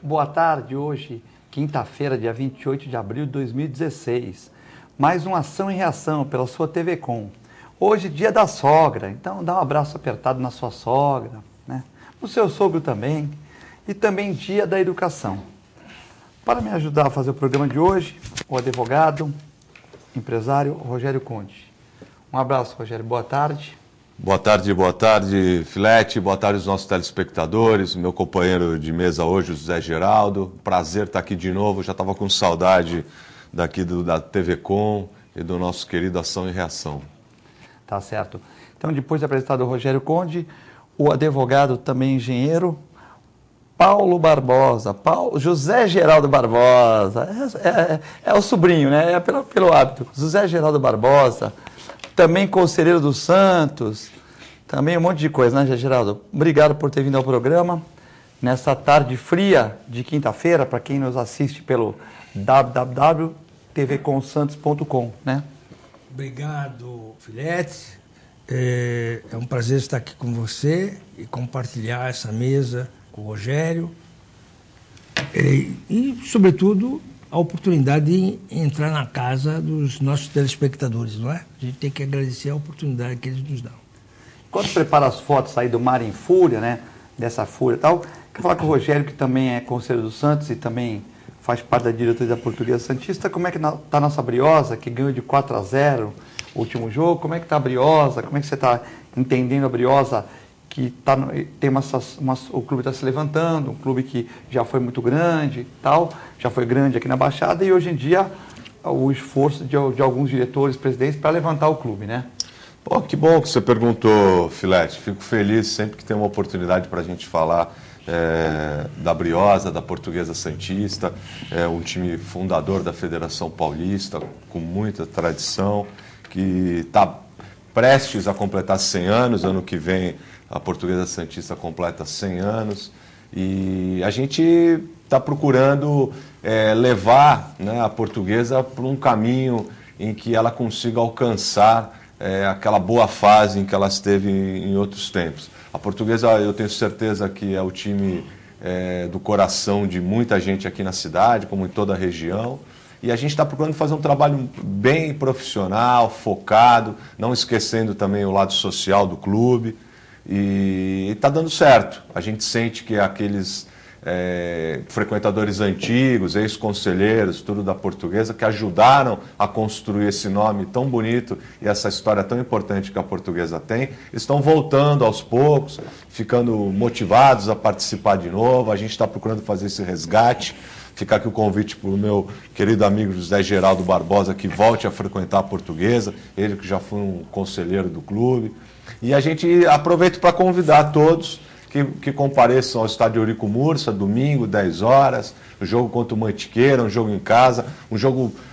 Boa tarde, hoje, quinta-feira, dia 28 de abril de 2016. Mais uma ação e reação pela sua TV Com. Hoje, dia da sogra, então dá um abraço apertado na sua sogra, né? No seu sogro também. E também dia da educação. Para me ajudar a fazer o programa de hoje, o advogado, empresário Rogério Conde. Um abraço, Rogério. Boa tarde. Boa tarde, Filete. Boa tarde aos nossos telespectadores. Meu companheiro de mesa hoje, o José Geraldo. Prazer estar aqui de novo. Já estava com saudade daqui da TV Com e do nosso querido Ação e Reação. Tá certo. Então, depois de apresentado o Rogério Conde, o advogado, também engenheiro, Paulo Barbosa. José Geraldo Barbosa. É o sobrinho, né? É pelo hábito. José Geraldo Barbosa. Também conselheiro do Santos, também um monte de coisa, né, Geraldo? Obrigado por ter vindo ao programa, nessa tarde fria de quinta-feira, para quem nos assiste pelo www.tvcomsantos.com, né? Obrigado, Filete. É um prazer estar aqui com você e compartilhar essa mesa com o Rogério. E sobretudo, a oportunidade de entrar na casa dos nossos telespectadores, não é? A gente tem que agradecer a oportunidade que eles nos dão. Quando prepara as fotos aí do Mar em Fúria, né? Dessa fúria e tal, quero falar com o Rogério, que também é conselheiro do Santos e também faz parte da diretoria da Portuguesa Santista. Como é que está a nossa Briosa, que ganhou de 4-0 o último jogo? Como é que está a Briosa? Como é que você está entendendo a Briosa? Que o clube está se levantando, um clube que já foi muito grande, tal, já foi grande aqui na Baixada, e hoje em dia o esforço de alguns diretores, presidentes, para levantar o clube, né? Pô, que bom que você perguntou, Filete. Fico feliz sempre que tem uma oportunidade para a gente falar da Briosa, da Portuguesa Santista, um time fundador da Federação Paulista, com muita tradição, que está prestes a completar 100 anos, ano que vem a Portuguesa Santista completa 100 anos, e a gente está procurando levar, né, a Portuguesa para um caminho em que ela consiga alcançar aquela boa fase em que ela esteve em outros tempos. A Portuguesa, eu tenho certeza que é o time do coração de muita gente aqui na cidade, como em toda a região, e a gente está procurando fazer um trabalho bem profissional, focado, não esquecendo também o lado social do clube. E está dando certo. A gente sente que aqueles frequentadores antigos, ex-conselheiros, tudo da Portuguesa, que ajudaram a construir esse nome tão bonito e essa história tão importante que a Portuguesa tem, estão voltando aos poucos, ficando motivados a participar de novo. A gente está procurando fazer esse resgate. Fica aqui o convite para o meu querido amigo José Geraldo Barbosa, que volte a frequentar a Portuguesa, ele que já foi um conselheiro do clube. E a gente aproveita para convidar todos que compareçam ao estádio Eurico Mursa, domingo, 10 horas, o jogo contra o Mantiqueira, um jogo em casa,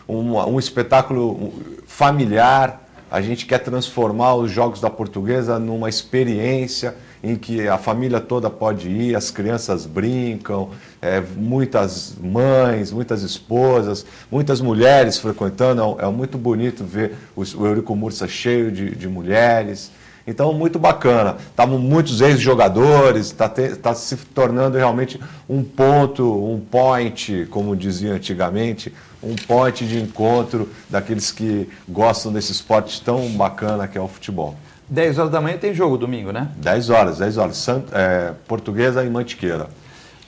um espetáculo familiar. A gente quer transformar os Jogos da Portuguesa numa experiência em que a família toda pode ir, as crianças brincam, muitas mães, muitas esposas, muitas mulheres frequentando. É muito bonito ver o Eurico Mursa cheio de mulheres. Então, muito bacana. Estavam muitos ex-jogadores, está se tornando realmente um point, como dizia antigamente, um point de encontro daqueles que gostam desse esporte tão bacana que é o futebol. 10 horas da manhã tem jogo domingo, né? 10 horas. Portuguesa e Mantiqueira.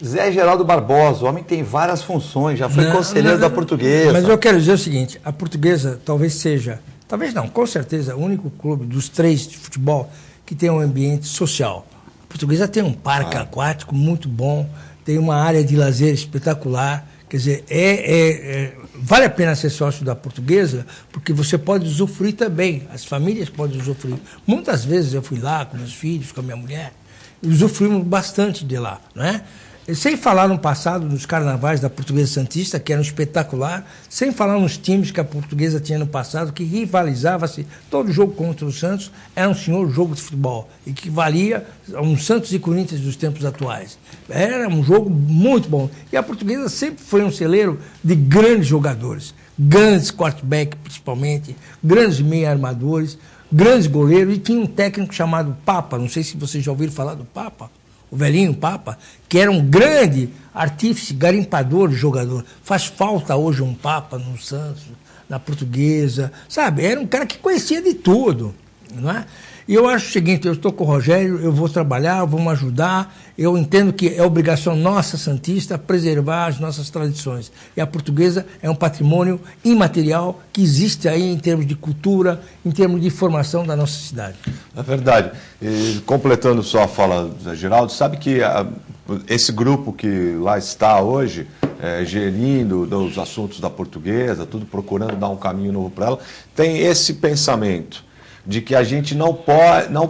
Zé Geraldo Barbosa, o homem tem várias funções, já foi conselheiro da Portuguesa. Mas eu quero dizer o seguinte, a Portuguesa talvez seja... Talvez não, com certeza, o único clube dos 3 de futebol que tem um ambiente social. A Portuguesa tem um parque aquático muito bom, tem uma área de lazer espetacular. Quer dizer, vale a pena ser sócio da Portuguesa, porque você pode usufruir também, as famílias podem usufruir. Muitas vezes eu fui lá com meus filhos, com a minha mulher, e usufruímos bastante de lá, não é? Sem falar no passado, nos carnavais da Portuguesa Santista, que eram espetacular, sem falar nos times que a Portuguesa tinha no passado, que rivalizava-se, todo jogo contra o Santos era um senhor jogo de futebol, e que valia a um Santos e Corinthians dos tempos atuais. Era um jogo muito bom. E a Portuguesa sempre foi um celeiro de grandes jogadores, grandes quarterback principalmente, grandes meia-armadores, grandes goleiros, e tinha um técnico chamado Papa, não sei se vocês já ouviram falar do Papa. o velhinho Papa, que era um grande artífice, garimpador de jogador. Faz falta hoje um Papa no Santos, na Portuguesa, sabe? Era um cara que conhecia de tudo, não é? E eu acho o seguinte, eu estou com o Rogério, eu vou trabalhar, vamos ajudar, eu entendo que é obrigação nossa, santista, preservar as nossas tradições. E a Portuguesa é um patrimônio imaterial que existe aí em termos de cultura, em termos de formação da nossa cidade. É verdade. E, completando só a fala do Geraldo, sabe que esse grupo que lá está hoje, gerindo os assuntos da Portuguesa, tudo procurando dar um caminho novo para ela, tem esse pensamento de que a gente não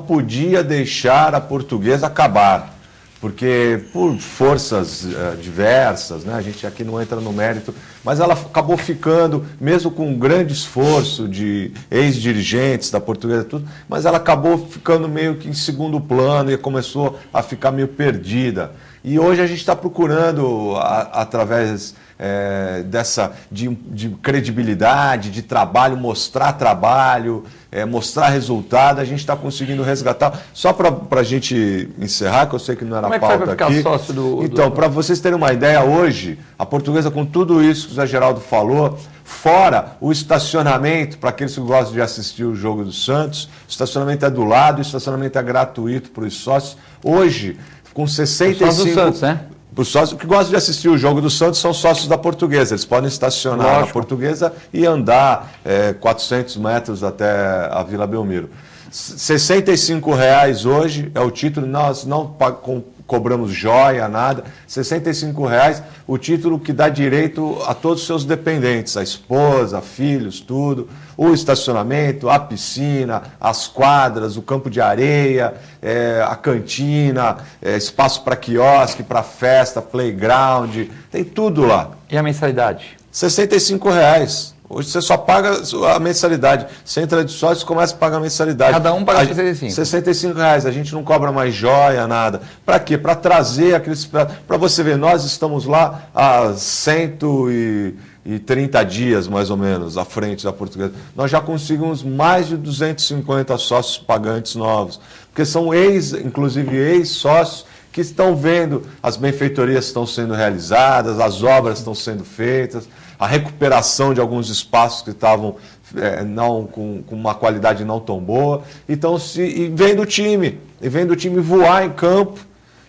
podia deixar a Portuguesa acabar, porque por forças diversas, né, a gente aqui não entra no mérito, mas ela acabou ficando, mesmo com um grande esforço de ex-dirigentes da Portuguesa, tudo, mas ela acabou ficando meio que em segundo plano e começou a ficar meio perdida. E hoje a gente está procurando, através de credibilidade, de trabalho, mostrar resultado, a gente está conseguindo resgatar. Só para a gente encerrar, que eu sei que não era Como pauta é que vai ficar aqui. Sócio Então, para vocês terem uma ideia, hoje, a Portuguesa, com tudo isso que o Zé Geraldo falou, fora o estacionamento, para aqueles que gostam de assistir o jogo do Santos, o estacionamento é do lado, o estacionamento é gratuito para os sócios. Hoje, com 65... Os sócios do Santos, né? Os sócios que gostam de assistir o jogo do Santos são sócios da Portuguesa. Eles podem estacionar na Portuguesa e andar 400 metros até a Vila Belmiro. R$ 65,00 hoje é o título. Nós não cobramos joia, nada. R$ 65,00 o título que dá direito a todos os seus dependentes, a esposa, filhos, tudo. O estacionamento, a piscina, as quadras, o campo de areia, a cantina, espaço para quiosque, para festa, playground, tem tudo lá. E a mensalidade? R$ 65,00. Hoje você só paga a mensalidade. Você entra de sócio e começa a pagar a mensalidade. Cada um paga 65. R$ 65,00. A gente não cobra mais joia, nada. Para quê? Para trazer aqueles... Para você ver, nós estamos lá há 130 dias, mais ou menos, à frente da Portuguesa. Nós já conseguimos mais de 250 sócios pagantes novos. Porque são inclusive ex-sócios, que estão vendo as benfeitorias estão sendo realizadas, as obras estão sendo feitas, a recuperação de alguns espaços que estavam não com uma qualidade não tão boa. Então, e vendo o time voar em campo,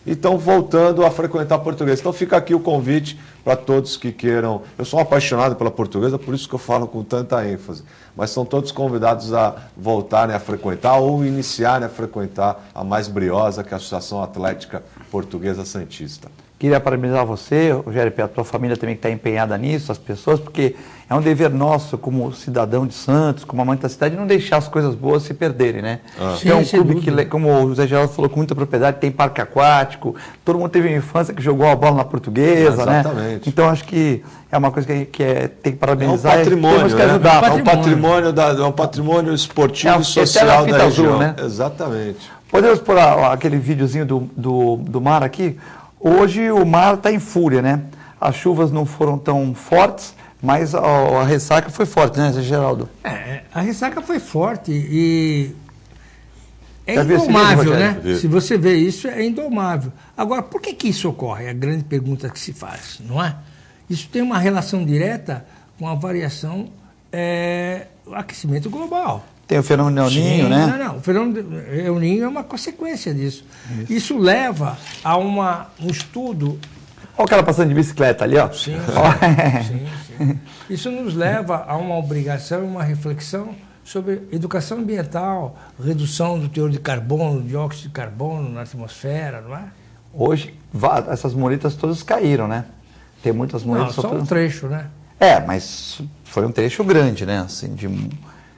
e estão voltando a frequentar a Portuguesa. Então fica aqui o convite para todos que queiram. Eu sou um apaixonado pela Portuguesa, por isso que eu falo com tanta ênfase. Mas são todos convidados a voltarem a frequentar ou iniciarem a frequentar a mais briosa, que é a Associação Atlética Portuguesa Santista. Queria parabenizar você, Rogério, pela tua família também que está empenhada nisso, as pessoas, porque é um dever nosso como cidadão de Santos, como amante da cidade, não deixar as coisas boas se perderem, né? É um clube que, como o Zé Geraldo falou, com muita propriedade, tem parque aquático, todo mundo teve uma infância que jogou a bola na Portuguesa, né? Exatamente. Então acho que é uma coisa que tem que parabenizar. É um patrimônio, temos que ajudar. É um patrimônio esportivo e social da região. Né? Exatamente. Podemos pôr aquele videozinho do mar aqui? Hoje o mar está em fúria, né? As chuvas não foram tão fortes, mas a ressaca foi forte, né, Zé Geraldo? A ressaca foi forte e é indomável, né? Se você vê isso, é indomável. Agora, por que isso ocorre? É a grande pergunta que se faz, não é? Isso tem uma relação direta com a variação do aquecimento global. Tem o fenômeno El Niño, né? Não. O fenômeno El Niño é uma consequência disso. Isso leva a um estudo... Olha o cara passando de bicicleta ali, ó. Sim. Isso nos leva a uma obrigação, uma reflexão sobre educação ambiental, redução do teor de carbono, dióxido de carbono na atmosfera, não é? Hoje, essas muretas todas caíram, né? Tem muitas muretas... Não, só um trecho, né? Mas foi um trecho grande, né? Assim,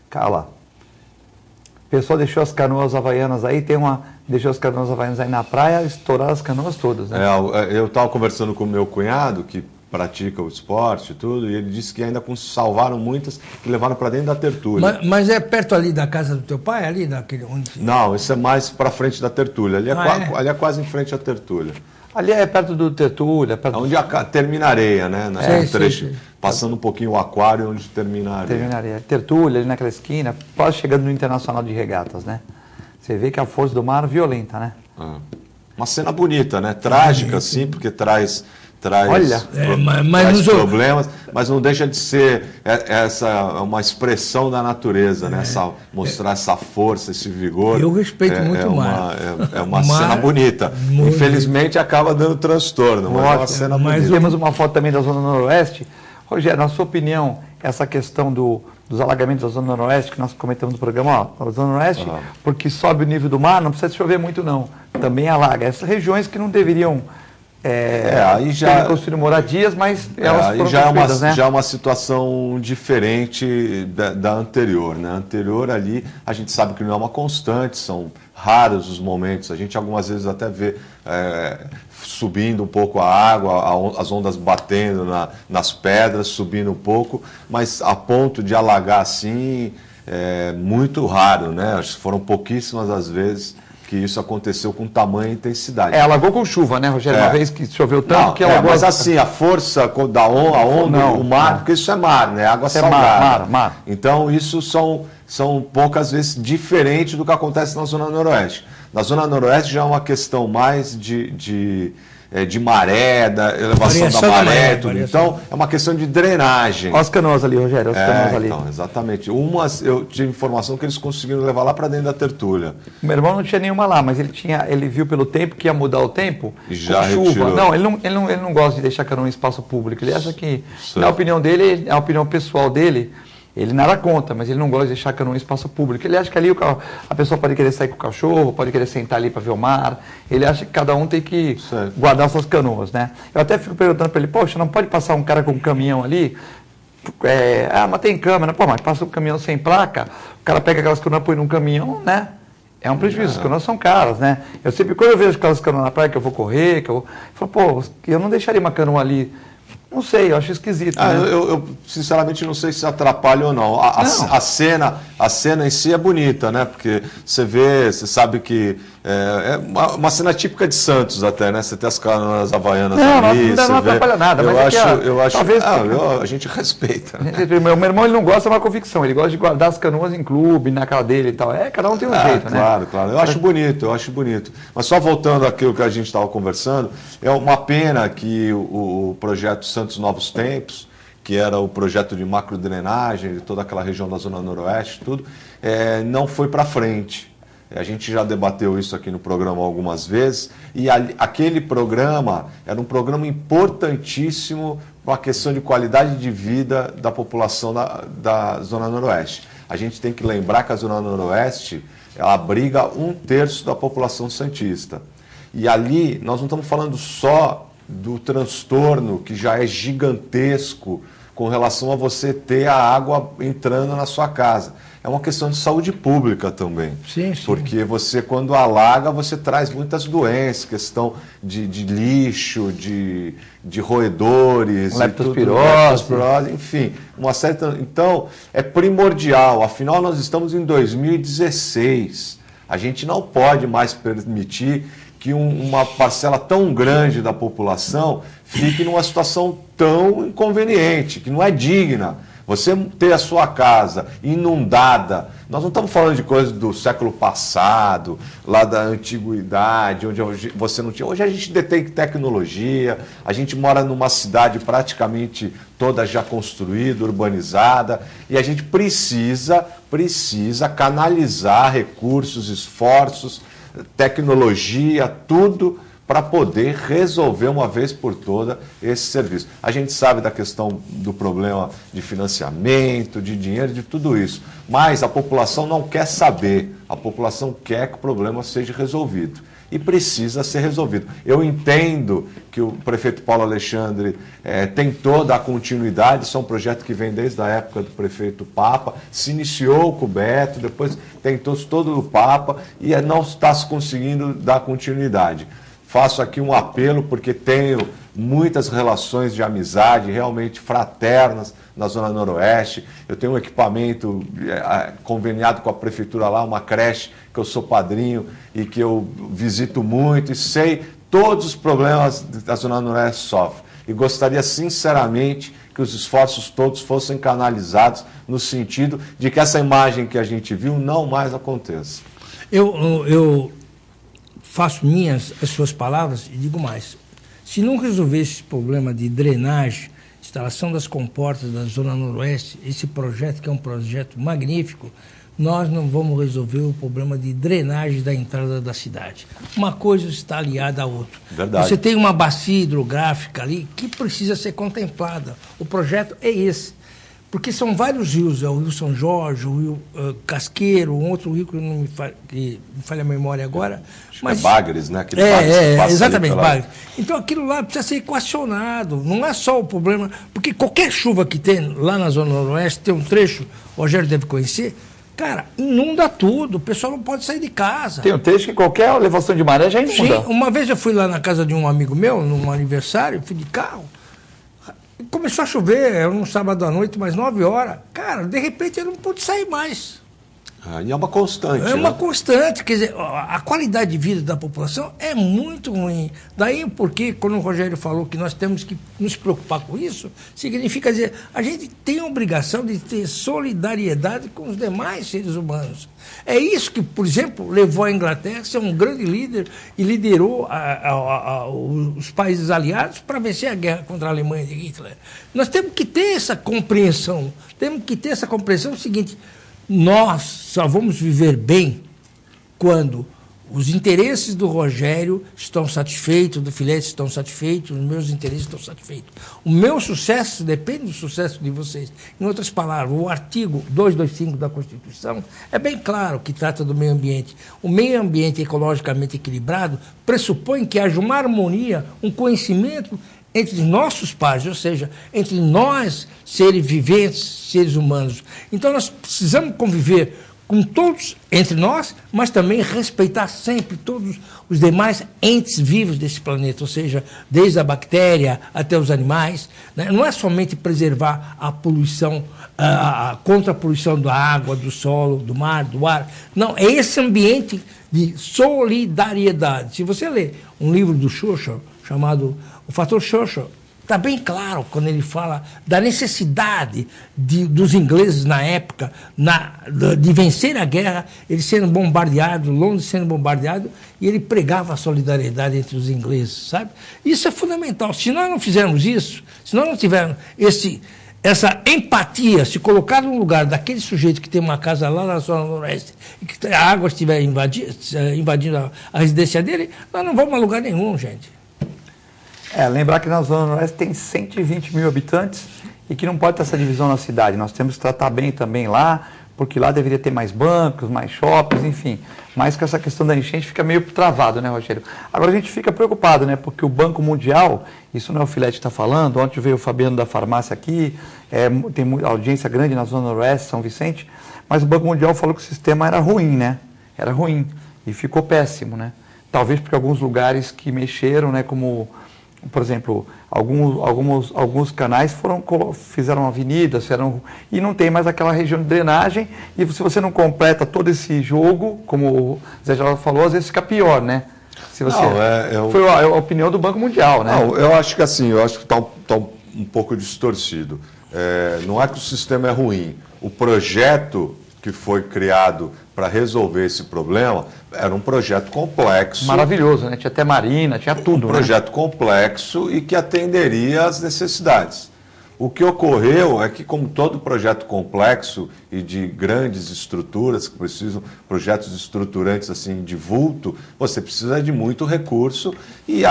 cara lá. O pessoal deixou as canoas havaianas aí, deixou as canoas havaianas aí na praia, estouraram as canoas todas, né? Eu estava conversando com o meu cunhado, que pratica o esporte e tudo, e ele disse que ainda salvaram muitas que levaram para dentro da Tertúlia. Mas é perto ali da casa do teu pai, ali daquele onde... Não, isso é mais para frente da Tertúlia. Ali é quase em frente à Tertúlia. Ali é perto do Tertúlia. Onde termina a areia, né? Trecho, sim. Passando um pouquinho o aquário, onde termina a areia. Termina a areia. Tertúlia, ali naquela esquina, quase chegando no Internacional de Regatas, né? Você vê que a força do mar é violenta, né? Uma cena bonita, né? Trágica, sim, porque traz problemas, mas não deixa de ser uma expressão da natureza, né? Mostrar essa força, esse vigor. Eu respeito muito o mar. É uma cena bonita. Infelizmente acaba dando transtorno, mas é uma cena bonita. Temos uma foto também da Zona Noroeste. Rogério, na sua opinião, essa questão dos alagamentos da Zona Noroeste, que nós comentamos no programa, a Zona Noroeste, porque sobe o nível do mar, não precisa chover muito não, também alaga. Essas regiões que não deveriam aí já construir moradias, mas elas foram construídas, né? Já é uma situação diferente da anterior, né? A anterior ali, a gente sabe que não é uma constante, são raros os momentos, a gente algumas vezes até vê subindo um pouco a água, as ondas batendo nas pedras, subindo um pouco, mas a ponto de alagar assim, é muito raro, né? Foram pouquíssimas as vezes que isso aconteceu com tamanha intensidade. Alagou com chuva, né, Rogério? Uma vez que choveu tanto que alagou. Mas assim, a força da onda, o mar, porque isso é mar, né? Água salgada. Mar. Então, isso são poucas vezes diferente do que acontece na Zona Noroeste. Na Zona Noroeste já é uma questão mais de maré, da elevação da maré, tudo. Então, é uma questão de drenagem. Olha as canoas ali, Rogério, as canoas ali. Então, exatamente. Eu tive informação que eles conseguiram levar lá para dentro da tertúlia. O meu irmão não tinha nenhuma lá, mas ele viu pelo tempo que ia mudar o tempo, e já com chuva. Retirou. Não, ele não gosta de deixar canoa em espaço público. Ele acha que, na opinião dele, a opinião pessoal dele, ele nada conta, mas ele não gosta de deixar canoa em espaço público. Ele acha que ali a pessoa pode querer sair com o cachorro, pode querer sentar ali para ver o mar. Ele acha que cada um tem que guardar suas canoas, né? Eu até fico perguntando para ele, poxa, não pode passar um cara com um caminhão ali? Mas tem câmera. Pô, mas passa um caminhão sem placa, o cara pega aquelas canoas e põe num caminhão, né? É um prejuízo, as canoas são caras, né? Eu sempre, quando eu vejo aquelas canoas na praia que eu vou correr, eu falo, eu não deixaria uma canoa ali. Não sei, eu acho esquisito. Né? Eu sinceramente não sei se atrapalha ou não. A cena em si é bonita, né? Porque você sabe que é uma cena típica de Santos até, né? Você tem as canoas havaianas ali. Não atrapalha nada, mas eu acho talvez a gente respeita. Né? Meu irmão ele não gosta de uma convicção, ele gosta de guardar as canoas em clube, na casa dele e tal. Cada um tem um jeito, né? Claro. Eu acho bonito. Mas só voltando àquilo que a gente estava conversando, é uma pena que o projeto Santos Novos Tempos, que era o projeto de macrodrenagem de toda aquela região da Zona Noroeste, tudo, não foi para frente. A gente já debateu isso aqui no programa algumas vezes, e aquele programa era um programa importantíssimo para a questão de qualidade de vida da população da Zona Noroeste. A gente tem que lembrar que a Zona Noroeste ela abriga 1/3 da população santista. E ali nós não estamos falando só do transtorno que já é gigantesco com relação a você ter a água entrando na sua casa. É uma questão de saúde pública também. Sim. Porque você, quando alaga, você traz muitas doenças, questão de lixo, de roedores, leptospirose, enfim, uma certa. Então, é primordial. Afinal, nós estamos em 2016. A gente não pode mais permitir que uma parcela tão grande da população fique numa situação tão inconveniente, que não é digna. Você ter a sua casa inundada, nós não estamos falando de coisas do século passado, lá da antiguidade, onde você não tinha. Hoje a gente detém tecnologia, a gente mora numa cidade praticamente toda já construída, urbanizada, e a gente precisa canalizar recursos, esforços, tecnologia, tudo para poder resolver uma vez por toda esse serviço. A gente sabe da questão do problema de financiamento, de dinheiro, de tudo isso, mas a população não quer saber, a população quer que o problema seja resolvido e precisa ser resolvido. Eu entendo que o prefeito Paulo Alexandre tentou dar continuidade, isso é um projeto que vem desde a época do prefeito Papa, se iniciou com o Beto, depois tentou todo o Papa e não está se conseguindo dar continuidade. Faço aqui um apelo porque tenho muitas relações de amizade realmente fraternas na Zona Noroeste. Eu tenho um equipamento conveniado com a prefeitura lá, uma creche que eu sou padrinho e que eu visito muito e sei todos os problemas da Zona Noroeste sofrem. E gostaria sinceramente que os esforços todos fossem canalizados no sentido de que essa imagem que a gente viu não mais aconteça. Eu faço minhas as suas palavras e digo mais. Se não resolver esse problema de drenagem, instalação das comportas da Zona Noroeste, esse projeto que é um projeto magnífico, nós não vamos resolver o problema de drenagem da entrada da cidade. Uma coisa está aliada à outra. Verdade. Você tem uma bacia hidrográfica ali que precisa ser contemplada. O projeto é esse. Porque são vários rios, é o Rio São Jorge, o Rio Casqueiro, um outro rio que não me falha a memória agora. Mas, é Bagres, né? Exatamente, Bagres. Então aquilo lá precisa ser equacionado, não é só o problema, porque qualquer chuva que tem lá na Zona Noroeste, tem um trecho, o Rogério deve conhecer, cara, inunda tudo, o pessoal não pode sair de casa. Tem um trecho que qualquer elevação de maré já inunda. Sim, uma vez eu fui lá na casa de um amigo meu, num aniversário, fui de carro, começou a chover, era um sábado à noite, mais 9 horas. Cara, de repente eu não pude sair mais. E é uma constante. É uma constante, quer dizer, a qualidade de vida da população é muito ruim. Daí porque, quando o Rogério falou que nós temos que nos preocupar com isso, significa dizer, a gente tem a obrigação de ter solidariedade com os demais seres humanos. É isso que, por exemplo, levou a Inglaterra a ser um grande líder e liderou os países aliados para vencer a guerra contra a Alemanha de Hitler. Nós temos que ter essa compreensão. Temos que ter essa compreensão seguinte: nós só vamos viver bem quando os interesses do Rogério estão satisfeitos, do Filete estão satisfeitos, os meus interesses estão satisfeitos. O meu sucesso depende do sucesso de vocês. Em outras palavras, o artigo 225 da Constituição é bem claro que trata do meio ambiente. O meio ambiente ecologicamente equilibrado pressupõe que haja uma harmonia, um conhecimento entre nossos pares, ou seja, entre nós, seres viventes, seres humanos. Então nós precisamos conviver com todos entre nós, mas também respeitar sempre todos os demais entes vivos desse planeta, ou seja, desde a bactéria até os animais, né? Não é somente preservar a poluição, contra a poluição da água, do solo, do mar, do ar. Não, é esse ambiente de solidariedade. Se você ler um livro do Churchill chamado O Fator Churchill, está bem claro quando ele fala da necessidade dos ingleses na época de vencer a guerra, eles sendo bombardeados, Londres sendo bombardeado, e ele pregava a solidariedade entre os ingleses, sabe? Isso é fundamental. Se nós não fizermos isso, se nós não tivermos essa empatia, se colocar no lugar daquele sujeito que tem uma casa lá na Zona Noroeste e que a água estiver invadindo a residência dele, nós não vamos a lugar nenhum, gente. Lembrar que na Zona Noroeste tem 120 mil habitantes e que não pode ter essa divisão na cidade. Nós temos que tratar bem também lá, porque lá deveria ter mais bancos, mais shoppings, enfim. Mas com essa questão da enchente fica meio travado, né, Rogério? Agora a gente fica preocupado, né, porque o Banco Mundial, isso não é o Filete que está falando, ontem veio o Fabiano da farmácia aqui, tem audiência grande na Zona Noroeste, São Vicente, mas o Banco Mundial falou que o sistema era ruim, né? Era ruim e ficou péssimo, né? Talvez porque alguns lugares que mexeram, né, como... Por exemplo, alguns canais fizeram avenidas, e não tem mais aquela região de drenagem, e se você não completa todo esse jogo, como o Zé já falou, às vezes fica pior, né? Se você... Foi a opinião do Banco Mundial, né? Não, eu acho que assim, está um pouco distorcido. Não é que o sistema é ruim, o projeto que foi criado para resolver esse problema era um projeto complexo. Maravilhoso, né? Tinha até marina, tinha tudo. Um projeto complexo e que atenderia às necessidades. O que ocorreu é que, como todo projeto complexo e de grandes estruturas, que precisam, projetos estruturantes assim de vulto, você precisa de muito recurso e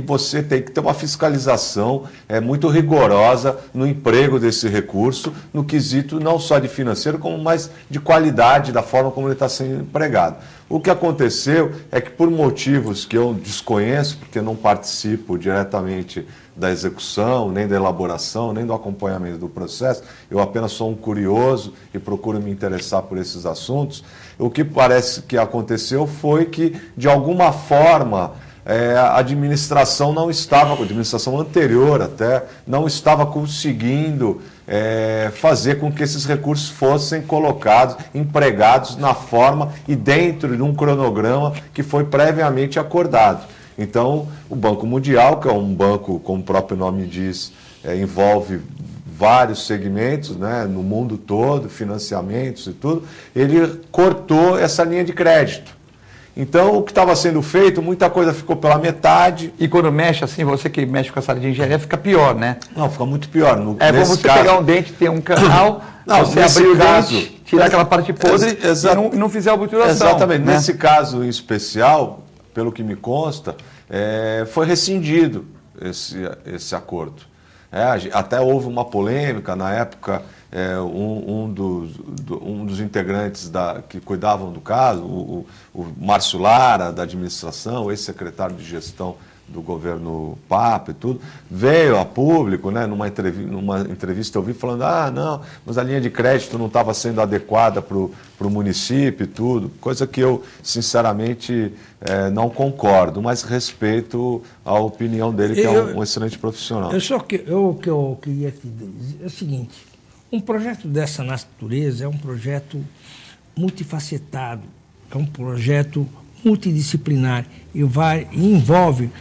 você tem que ter uma fiscalização muito rigorosa no emprego desse recurso, no quesito não só de financeiro, como mais de qualidade da forma como ele está sendo empregado. O que aconteceu é que, por motivos que eu desconheço, porque não participo diretamente da execução, nem da elaboração, nem do acompanhamento do processo, eu apenas sou um curioso e procuro me interessar por esses assuntos, o que parece que aconteceu foi que, de alguma forma, a administração não estava, a administração anterior até, não estava conseguindo fazer com que esses recursos fossem colocados, empregados na forma e dentro de um cronograma que foi previamente acordado. Então, o Banco Mundial, que é um banco, como o próprio nome diz, envolve vários segmentos, né, no mundo todo, financiamentos e tudo, ele cortou essa linha de crédito. Então, o que estava sendo feito, muita coisa ficou pela metade. E quando mexe assim, você que mexe com essa área de engenharia, fica pior, né? Não, fica muito pior. É como você pegar um dente, ter um canal, não, você abrir o dente, tirar aquela parte podre e não fizer a obturação. Exatamente. Né? Nesse caso em especial, pelo que me consta, foi rescindido esse acordo. Até houve uma polêmica na época. Um dos integrantes que cuidavam do caso, o Márcio Lara, da administração, ex-secretário de gestão do governo Papa e tudo, veio a público, né, numa entrevista eu vi falando, não, mas a linha de crédito não estava sendo adequada para o município e tudo, coisa que eu, sinceramente, não concordo, mas respeito a opinião dele, que é um excelente profissional. O que eu queria te dizer é o seguinte: um projeto dessa natureza é um projeto multifacetado, é um projeto multidisciplinar e envolve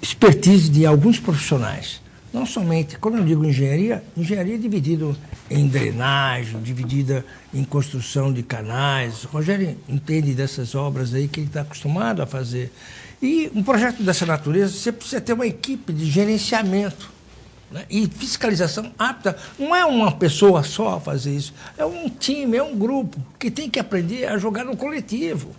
expertise de alguns profissionais. Não somente, quando eu digo engenharia é dividido em drenagem, dividida em construção de canais. O Rogério entende dessas obras aí que ele está acostumado a fazer. E um projeto dessa natureza, você precisa ter uma equipe de gerenciamento, né? E fiscalização apta. Não é uma pessoa só a fazer isso, é um time, é um grupo que tem que aprender a jogar no coletivo.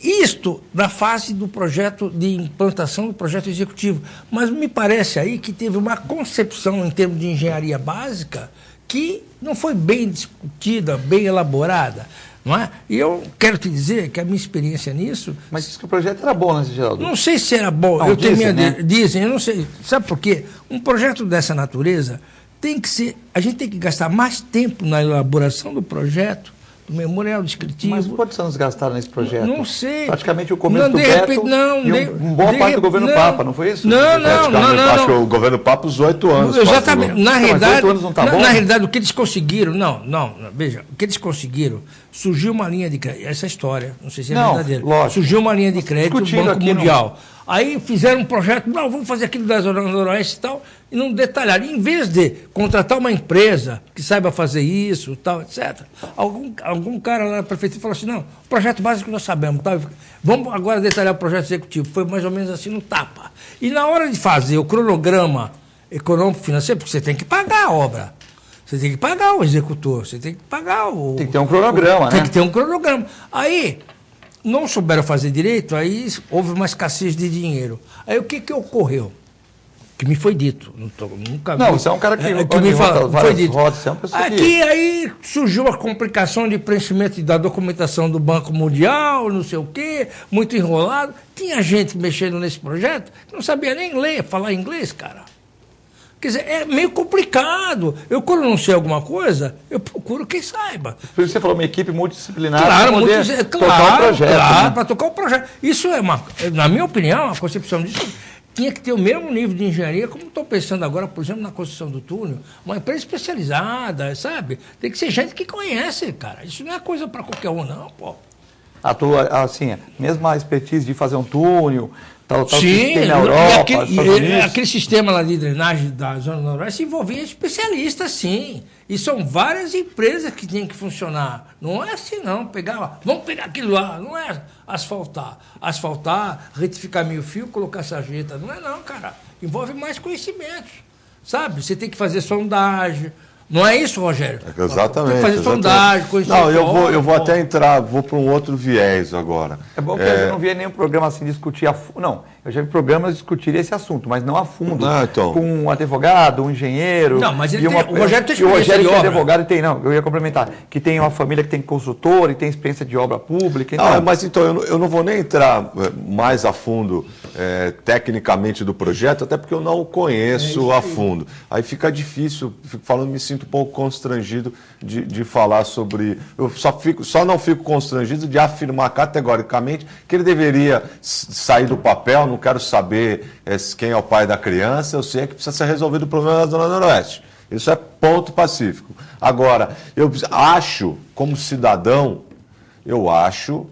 Isto na fase do projeto de implantação do projeto executivo. Mas me parece aí que teve uma concepção em termos de engenharia básica que não foi bem discutida, bem elaborada. Não é? E eu quero te dizer que a minha experiência nisso... Mas diz que o projeto era bom, né, Geraldo? Não sei se era bom. Não, dizem, eu não sei. Sabe por quê? Um projeto dessa natureza tem que ser... A gente tem que gastar mais tempo na elaboração do projeto, do memorial descritivo. Mas quantos anos gastaram nesse projeto? Não sei. Praticamente o começo do Beto e boa parte do governo Papa, não foi isso? Não. Acho que o governo Papa os 8 anos. Exatamente. Na realidade, 8 anos não tá bom? Na realidade, o que eles conseguiram... Veja, o que eles conseguiram... Surgiu uma linha de crédito... Essa história, não sei se é verdadeira. Lógico. Surgiu uma linha de crédito do Banco Mundial. Aí fizeram um projeto, vamos fazer aquilo da Zona Noroeste e tal, e não detalharam. Em vez de contratar uma empresa que saiba fazer isso, tal, etc., algum cara lá na prefeitura falou assim, não, o projeto básico nós sabemos, tá? Vamos agora detalhar o projeto executivo. Foi mais ou menos assim no tapa. E na hora de fazer o cronograma econômico-financeiro, porque você tem que pagar a obra, você tem que pagar o executor, você tem que pagar o... Tem que ter um cronograma, né? Tem que ter um cronograma. Aí... não souberam fazer direito, aí houve uma escassez de dinheiro. Aí o que ocorreu? Que me foi dito. Nunca vi. Não, você é um cara que me fala, foi dito. Rodas, você é uma pessoa aqui, aí surgiu a complicação de preenchimento da documentação do Banco Mundial, não sei o quê, muito enrolado. Tinha gente mexendo nesse projeto que não sabia nem falar inglês, cara. Quer dizer, é meio complicado. Eu, quando não sei alguma coisa, eu procuro quem saiba. Por isso você falou uma equipe multidisciplinar para poder tocar o projeto. Claro, né? para tocar o projeto. Isso é na minha opinião, a concepção disso tinha que ter o mesmo nível de engenharia, como estou pensando agora, por exemplo, na construção do túnel, uma empresa especializada, sabe? Tem que ser gente que conhece, cara. Isso não é coisa para qualquer um, não, pô. A tua, assim, mesmo a expertise de fazer um túnel, tal Sim, que tem na Europa, aquele sistema lá de drenagem da Zona Noroeste envolvia especialistas, sim. E são várias empresas que tinham que funcionar. Não é assim, não. Vamos pegar aquilo lá. Não é asfaltar. Asfaltar, retificar meio fio, colocar sarjeta. Não é, não, cara. Envolve mais conhecimentos. Sabe? Você tem que fazer sondagem. Não é isso, Rogério? Exatamente. Tem que fazer sondagem, não, eu vou até entrar, vou para um outro viés agora. É bom que eu não vi nenhum programa assim discutir a fundo. Não, eu já vi programas discutir esse assunto, mas não a fundo. Então. Com um advogado, um engenheiro. Não, mas o Rogério tem experiência. O Rogério que é advogado tem, não, eu ia complementar, que tem uma família que tem consultor e tem experiência de obra pública. Então. Não, mas então, eu não vou nem entrar mais a fundo tecnicamente do projeto, até porque eu não o conheço a fundo. Aí fica difícil, fico falando, me sinto um pouco constrangido de falar sobre... Eu só não fico constrangido de afirmar categoricamente que ele deveria sair do papel. Não quero saber quem é o pai da criança, eu sei que precisa ser resolvido o problema da Zona Noroeste. Isso é ponto pacífico. Agora, eu acho, como cidadão, eu acho,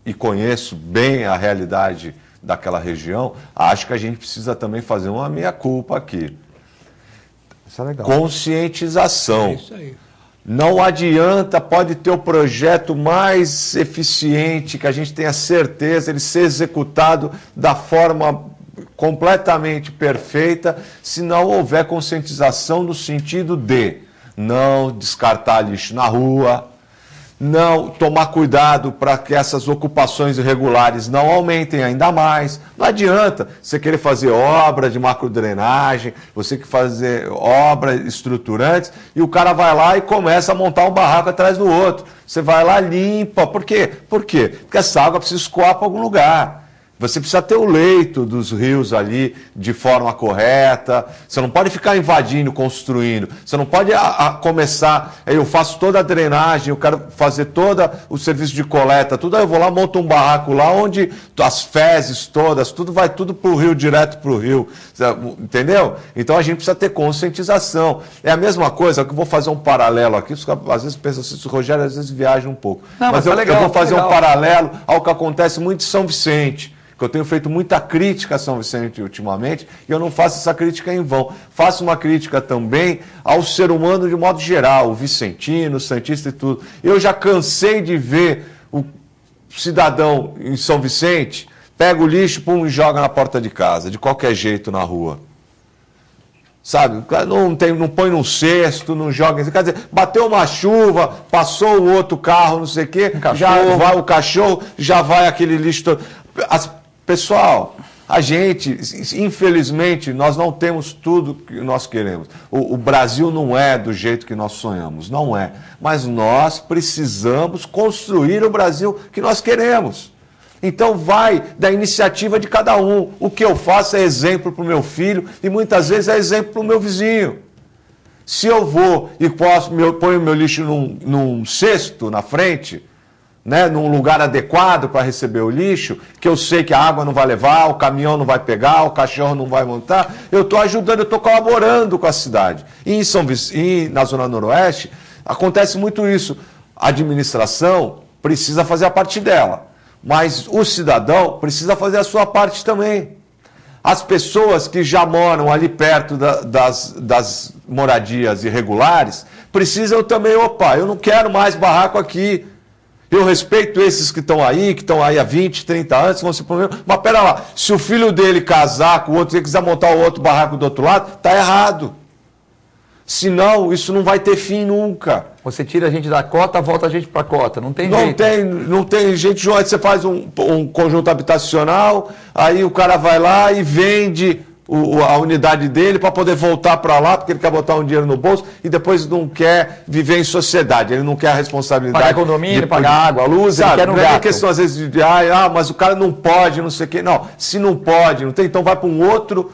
e conheço bem a realidade daquela região, acho que a gente precisa também fazer uma meia-culpa aqui. Isso é legal. Conscientização. É isso aí. Não adianta, pode ter o projeto mais eficiente, que a gente tenha certeza, ele ser executado da forma completamente perfeita, se não houver conscientização no sentido de não descartar lixo na rua, não tomar cuidado para que essas ocupações irregulares não aumentem ainda mais. Não adianta você querer fazer obra de macrodrenagem, você que fazer obras estruturantes, e o cara vai lá e começa a montar um barraco atrás do outro. Você vai lá, limpa. Por quê? Porque essa água precisa escoar para algum lugar. Você precisa ter o leito dos rios ali de forma correta. Você não pode ficar invadindo, construindo. Você não pode começar, eu faço toda a drenagem, eu quero fazer todo o serviço de coleta, tudo, aí eu vou lá, monto um barraco lá onde as fezes todas, tudo vai tudo para o rio, direto para o rio. Entendeu? Então a gente precisa ter conscientização. É a mesma coisa, que eu vou fazer um paralelo aqui, às vezes pensam assim, o Rogério às vezes viaja um pouco. Não, mas eu vou fazer um paralelo ao que acontece muito em São Vicente. Que eu tenho feito muita crítica a São Vicente ultimamente, e eu não faço essa crítica em vão. Faço uma crítica também ao ser humano de modo geral, o vicentino, o santista e tudo. Eu já cansei de ver o cidadão em São Vicente, pega o lixo, pum, e joga na porta de casa, de qualquer jeito na rua. Sabe, não põe num cesto, não joga. Quer dizer, bateu uma chuva, passou o outro carro, não sei o quê, já vai o cachorro, já vai aquele lixo todo. Pessoal, a gente, infelizmente, nós não temos tudo que nós queremos. O Brasil não é do jeito que nós sonhamos, não é. Mas nós precisamos construir o Brasil que nós queremos. Então vai da iniciativa de cada um. O que eu faço é exemplo para o meu filho e muitas vezes é exemplo para o meu vizinho. Se eu vou e ponho meu lixo num cesto na frente, né, num lugar adequado para receber o lixo, que eu sei que a água não vai levar, o caminhão não vai pegar, o cachorro não vai montar, eu estou ajudando, eu estou colaborando com a cidade. E na Zona Noroeste acontece muito isso. A administração precisa fazer a parte dela, mas o cidadão precisa fazer a sua parte também. As pessoas que já moram ali perto das moradias irregulares precisam também, eu não quero mais barraco aqui. Eu respeito esses que estão aí há 20, 30 anos, vão se problema. Mas pera lá, se o filho dele casar com o outro e quiser montar o outro barraco do outro lado, está errado. Senão, isso não vai ter fim nunca. Você tira a gente da cota, volta a gente para a cota. Não tem jeito. Não tem jeito, João. Aí você faz um conjunto habitacional, aí o cara vai lá e vende a unidade dele para poder voltar para lá, porque ele quer botar um dinheiro no bolso e depois não quer viver em sociedade, ele não quer a responsabilidade. Pagar condomínio, pagar água, luz, sabe, ele quer no gato. Não é questão às vezes de, mas o cara não pode, não sei o quê. Não, se não pode, não tem, então vai para um outro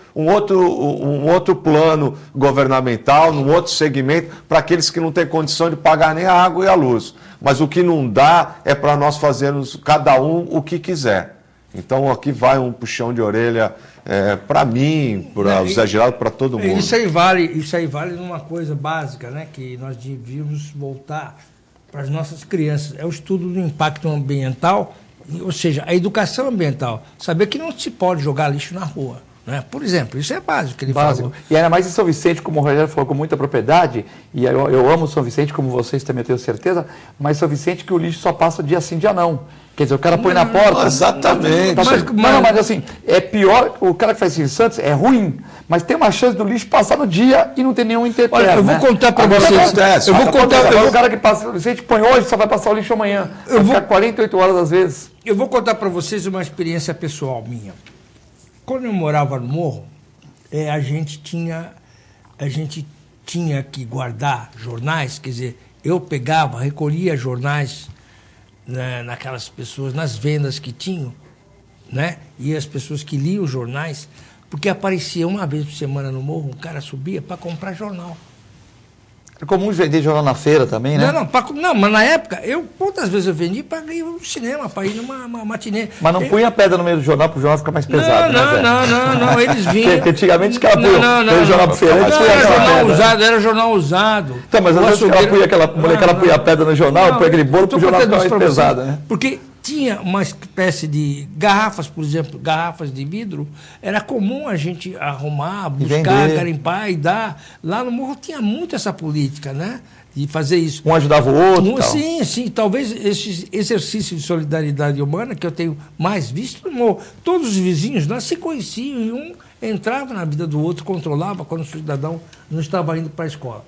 plano governamental, num outro segmento, para aqueles que não têm condição de pagar nem a água e a luz. Mas o que não dá é para nós fazermos cada um o que quiser. Então aqui vai um puxão de orelha para mim, para o Zé Geraldo, para todo mundo. Isso aí vale numa coisa básica, né? Que nós devíamos voltar para as nossas crianças. É o estudo do impacto ambiental, ou seja, a educação ambiental. Saber que não se pode jogar lixo na rua. Né? Por exemplo, isso é básico que ele falou. E ainda mais em São Vicente, como o Rogério falou com muita propriedade, e eu amo São Vicente, como vocês também, eu tenho certeza, mas São Vicente que o lixo só passa dia sim, dia não. Quer dizer, o cara põe na porta... Exatamente. Mas assim, é pior, o cara que faz isso em Santos é ruim, mas tem uma chance do lixo passar no dia e não ter nenhum interpelo. Olha, eu vou contar para vocês. O cara que passa São Vicente põe hoje, só vai passar o lixo amanhã. Vai ficar 48 horas às vezes. Eu vou contar para vocês uma experiência pessoal minha. Quando eu morava no morro, a gente tinha que guardar jornais, quer dizer, eu pegava, recolhia jornais naquelas pessoas, nas vendas que tinham, né? E as pessoas que liam os jornais, porque aparecia uma vez por semana no morro, um cara subia para comprar jornal. É comum vender jornal na feira também, né? Não, mas na época, quantas vezes eu vendi para ir no cinema, para ir numa matinê. Mas não punha pedra no meio do jornal para o jornal ficar mais pesado, Não, eles vinham... Porque antigamente os caras punham jornal para feira. Era jornal usado. Então, mas às vezes ela punha aquela molecada punha pedra no jornal, põe aquele bolo para o jornal ficar mais pesado, né? Porque tinha uma espécie de garrafas, por exemplo, garrafas de vidro, era comum a gente arrumar, buscar, garimpar e dar. Lá no morro tinha muito essa política, né? De fazer isso. Um ajudava o outro. Sim, sim. Talvez esse exercício de solidariedade humana que eu tenho mais visto no morro. Todos os vizinhos lá se conheciam e um entrava na vida do outro, controlava quando o cidadão não estava indo para a escola.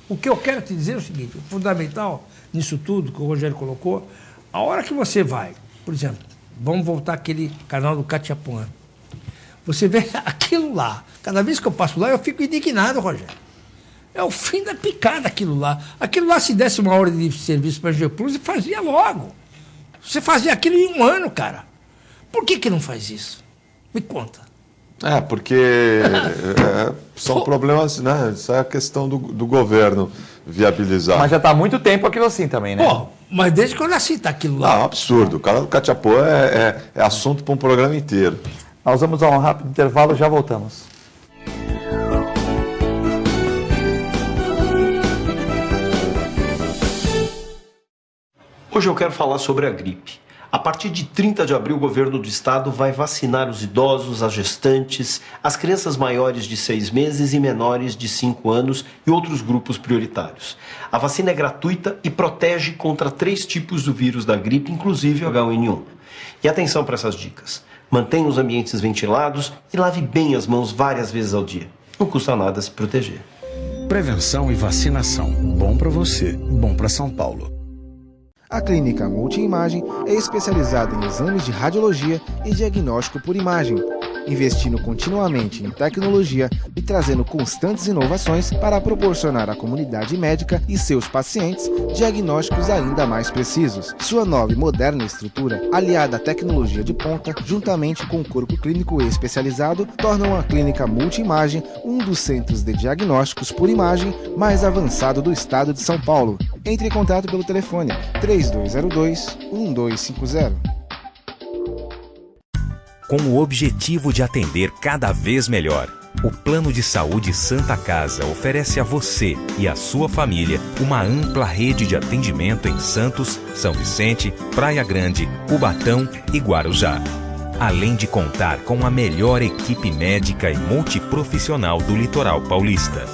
O que eu quero te dizer é o seguinte, o fundamental nisso tudo que o Rogério colocou, a hora que você vai, por exemplo, vamos voltar àquele canal do Catiapuã, você vê aquilo lá, cada vez que eu passo lá eu fico indignado, Rogério. É o fim da picada aquilo lá. Aquilo lá, se desse uma hora de serviço para a Geoplus, fazia logo. Você fazia aquilo em 1 ano, cara. Por que não faz isso? Me conta. Porque são problemas, né? Isso é a questão do governo viabilizar. Mas já está há muito tempo aquilo assim também, né? Mas desde que eu nasci tá aquilo lá. Não, absurdo. O canal do Catiapuã é assunto para um programa inteiro. Nós vamos a um rápido intervalo, já voltamos. Hoje eu quero falar sobre a gripe. A partir de 30 de abril, o governo do estado vai vacinar os idosos, as gestantes, as crianças maiores de 6 meses e menores de 5 anos e outros grupos prioritários. A vacina é gratuita e protege contra 3 tipos do vírus da gripe, inclusive o H1N1. E atenção para essas dicas. Mantenha os ambientes ventilados e lave bem as mãos várias vezes ao dia. Não custa nada se proteger. Prevenção e vacinação. Bom para você, bom para São Paulo. A Clínica Multiimagem é especializada em exames de radiologia e diagnóstico por imagem, investindo continuamente em tecnologia e trazendo constantes inovações para proporcionar à comunidade médica e seus pacientes diagnósticos ainda mais precisos. Sua nova e moderna estrutura, aliada à tecnologia de ponta, juntamente com o corpo clínico especializado, tornam a Clínica Multiimagem um dos centros de diagnósticos por imagem mais avançado do estado de São Paulo. Entre em contato pelo telefone 3202-1250. Com o objetivo de atender cada vez melhor, o Plano de Saúde Santa Casa oferece a você e a sua família uma ampla rede de atendimento em Santos, São Vicente, Praia Grande, Cubatão e Guarujá. Além de contar com a melhor equipe médica e multiprofissional do litoral paulista.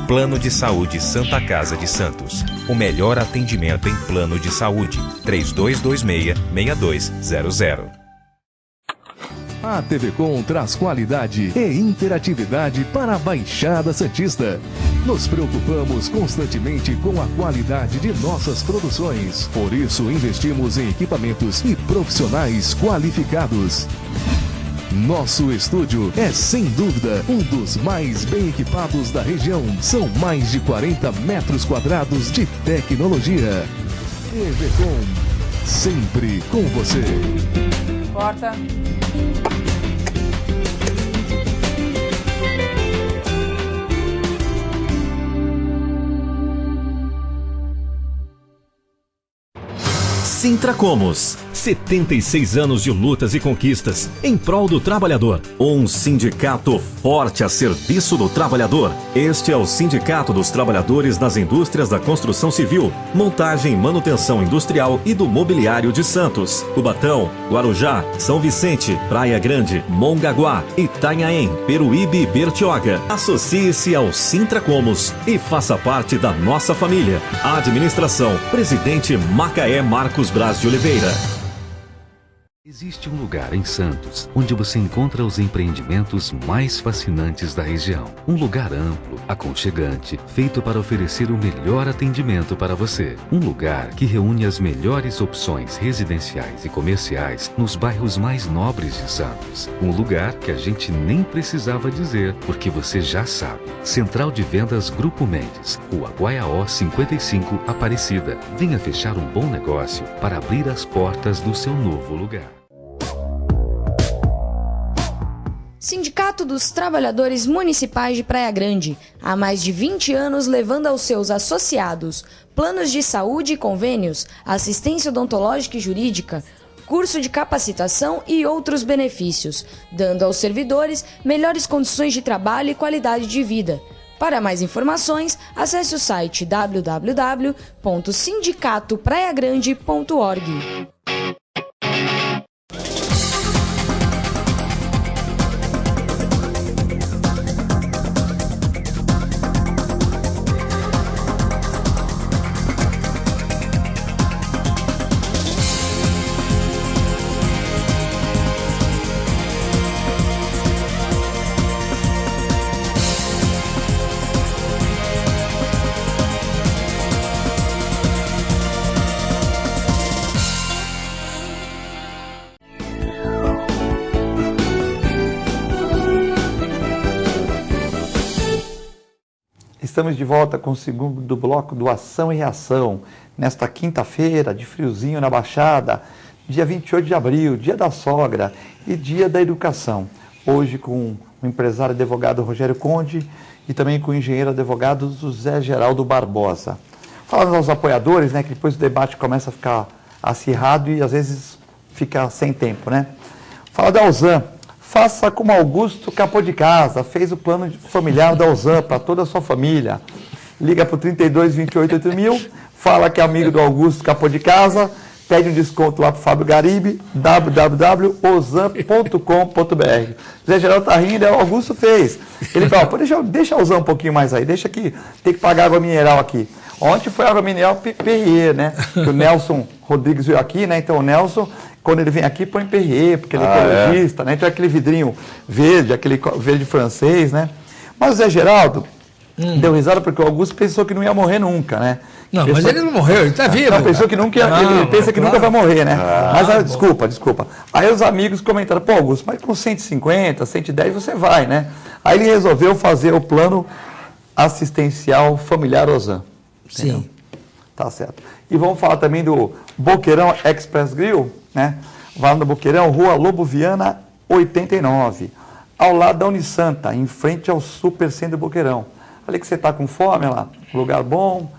Plano de Saúde Santa Casa de Santos. O melhor atendimento em plano de saúde. 3226-6200. A TV Com traz qualidade e interatividade para a Baixada Santista. Nos preocupamos constantemente com a qualidade de nossas produções. Por isso, investimos em equipamentos e profissionais qualificados. Nosso estúdio é, sem dúvida, um dos mais bem equipados da região. São mais de 40 metros quadrados de tecnologia. TV Com, sempre com você. Corta. Sintracomos, 76 anos de lutas e conquistas em prol do trabalhador. Um sindicato forte a serviço do trabalhador. Este é o Sindicato dos Trabalhadores nas Indústrias da Construção Civil, Montagem e Manutenção Industrial e do Mobiliário de Santos, Cubatão, Guarujá, São Vicente, Praia Grande, Mongaguá, Itanhaém, Peruíbe e Bertioga. Associe-se ao Sintracomos e faça parte da nossa família. Administração, Presidente Macaé Marcos Braz de Oliveira. Existe um lugar em Santos onde você encontra os empreendimentos mais fascinantes da região. Um lugar amplo, aconchegante, feito para oferecer o melhor atendimento para você. Um lugar que reúne as melhores opções residenciais e comerciais nos bairros mais nobres de Santos. Um lugar que a gente nem precisava dizer, porque você já sabe. Central de Vendas Grupo Mendes, Rua Guaiaó 55, Aparecida. Venha fechar um bom negócio para abrir as portas do seu novo lugar. Sindicato dos Trabalhadores Municipais de Praia Grande, há mais de 20 anos levando aos seus associados planos de saúde e convênios, assistência odontológica e jurídica, curso de capacitação e outros benefícios, dando aos servidores melhores condições de trabalho e qualidade de vida. Para mais informações, acesse o site www.sindicatopraiagrande.org. Estamos de volta com o segundo bloco do Ação e Reação, nesta quinta-feira, de friozinho na Baixada, dia 28 de abril, dia da sogra e dia da educação. Hoje com o empresário e advogado Rogério Conde e também com o engenheiro advogado José Geraldo Barbosa. Falando aos apoiadores, né, que depois o debate começa a ficar acirrado e às vezes fica sem tempo, né? Fala da Alzan. Faça como Augusto Capô de Casa, fez o plano familiar da Alzan para toda a sua família. Liga para o 32 28 8000, fala que é amigo do Augusto Capô de Casa, pede um desconto lá para o Fábio Garibe, www.ozan.com.br. Zé Geraldo tá rindo, o Augusto fez. Ele falou, deixa a Alzan um pouquinho mais aí, deixa aqui, tem que pagar água mineral aqui. Ontem foi água mineral Perrier, né? Que o Nelson Rodrigues veio aqui, né? Então o Nelson, quando ele vem aqui, põe Perrier, porque ele é ecologista, né? Então é aquele vidrinho verde, aquele verde francês, né? Mas o Zé Geraldo deu risada porque o Augusto pensou que não ia morrer nunca, né? Não, mas ele não morreu, ele está vivo. Não, pensou que nunca ele pensa que nunca vai morrer, né? Mas desculpa. Aí os amigos comentaram, pô, Augusto, mas com 150, 110 você vai, né? Aí ele resolveu fazer o plano assistencial familiar Ozan. Sim. Tá certo. E vamos falar também do Boqueirão Express Grill, né? Lá no Boqueirão, Rua Lobo Viana, 89. Ao lado da Unisanta, em frente ao Super Centro do Boqueirão. Ali que você está com fome, lá, lugar bom,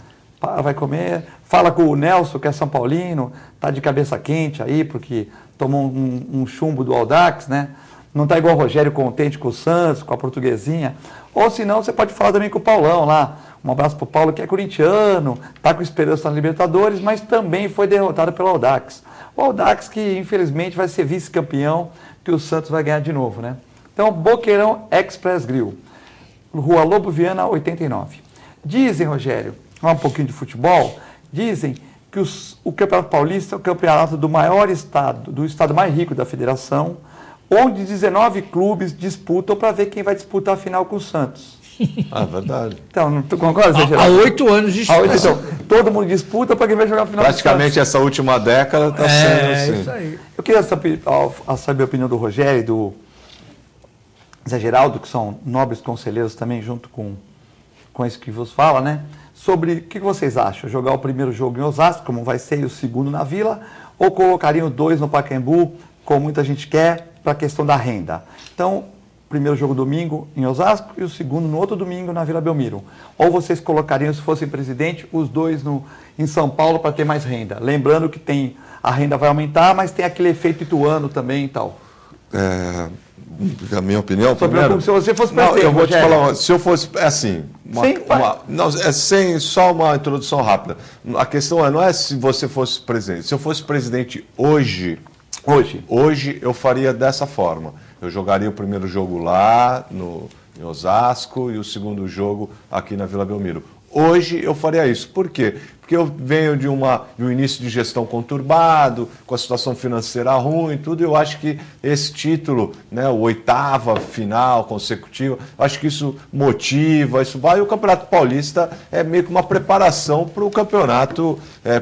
vai comer. Fala com o Nelson, que é São Paulino, tá de cabeça quente aí, porque tomou um chumbo do Audax, né? Não está igual o Rogério contente com o Santos, com a Portuguesinha. Ou se não, você pode falar também com o Paulão lá. Um abraço para o Paulo, que é corintiano, está com esperança na Libertadores, mas também foi derrotado pelo Audax. O Audax que, infelizmente, vai ser vice-campeão, que o Santos vai ganhar de novo, né? Então, Boqueirão Express Grill, Rua Lobo Viana, 89. Dizem, Rogério, um pouquinho de futebol, dizem que o Campeonato Paulista é o campeonato do maior estado, do estado mais rico da federação, onde 19 clubes disputam para ver quem vai disputar a final com o Santos. Ah, verdade. Então, tu concorda, Zé Geraldo? Há 8 anos de disputa. Então, todo mundo disputa para quem vai jogar a final. Praticamente essa última década está sendo assim. Isso aí. Eu queria saber a opinião do Rogério e do Zé Geraldo, que são nobres conselheiros também, junto com isso que vos fala, né? Sobre o que vocês acham? Jogar o primeiro jogo em Osasco, como vai ser, e o segundo na Vila, ou colocariam 2 no Pacaembu, como muita gente quer, para a questão da renda? Então, primeiro jogo domingo em Osasco e o segundo no outro domingo na Vila Belmiro. Ou vocês colocariam, se fossem presidente, os 2 em São Paulo para ter mais renda? Lembrando que a renda vai aumentar, mas tem aquele efeito ituano também e tal. A minha opinião, primeiro, se você fosse presidente, eu vou te falar, se eu fosse, assim, só uma introdução rápida. A questão não é se você fosse presidente. Se eu fosse presidente hoje eu faria dessa forma. Eu jogaria o primeiro jogo lá em Osasco e o segundo jogo aqui na Vila Belmiro. Hoje eu faria isso. Por quê? Porque eu venho de um início de gestão conturbado, com a situação financeira ruim, tudo. Eu acho que esse título, né, o 8ª final consecutiva, acho que isso motiva, isso vai. E o Campeonato Paulista é meio que uma preparação para o campeonato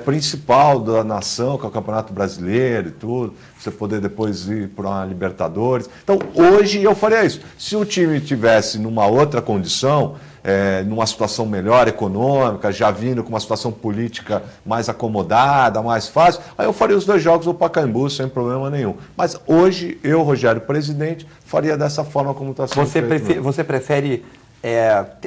principal da nação, que é o Campeonato Brasileiro e tudo. Você poder depois ir para uma Libertadores. Então, hoje eu faria isso. Se o time estivesse numa outra condição, numa situação melhor econômica, já vindo com uma situação política mais acomodada, mais fácil, aí eu faria os 2 jogos no Pacaembu sem problema nenhum. Mas hoje, eu, Rogério, presidente, faria dessa forma como está sendo feito. Você prefere...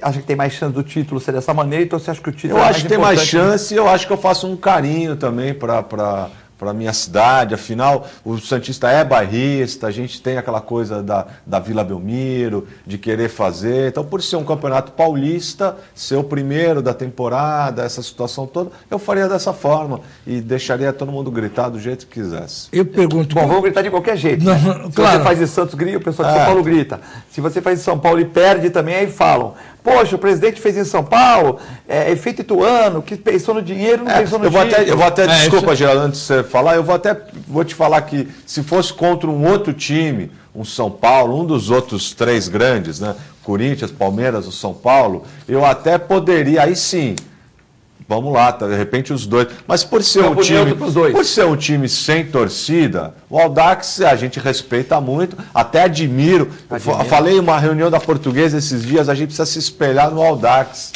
acha que tem mais chance do título ser dessa maneira, então você acha que o título eu acho que tem mais chance e eu acho que eu faço um carinho também para a minha cidade. Afinal, o Santista é bairrista, a gente tem aquela coisa da Vila Belmiro, de querer fazer. Então, por ser um campeonato paulista, ser o primeiro da temporada, essa situação toda, eu faria dessa forma e deixaria todo mundo gritar do jeito que quisesse. Eu pergunto... Bom, vamos gritar de qualquer jeito. Não, né? Se claro. você faz em Santos, grita, o pessoal de São Paulo grita. Se você faz em São Paulo e perde também, aí falam. Poxa, o presidente fez em São Paulo, efeito ituano, que pensou no dinheiro, não pensou no dinheiro. Eu vou até desculpa, Geraldo, antes de você falar, vou te falar que se fosse contra um outro time, um São Paulo, um dos outros 3 grandes, né? Corinthians, Palmeiras, o São Paulo, eu até poderia, aí sim, vamos lá, de repente os 2. Mas por ser um time sem torcida, o Audax a gente respeita muito, até admiro. Falei em uma reunião da Portuguesa esses dias, a gente precisa se espelhar no Audax.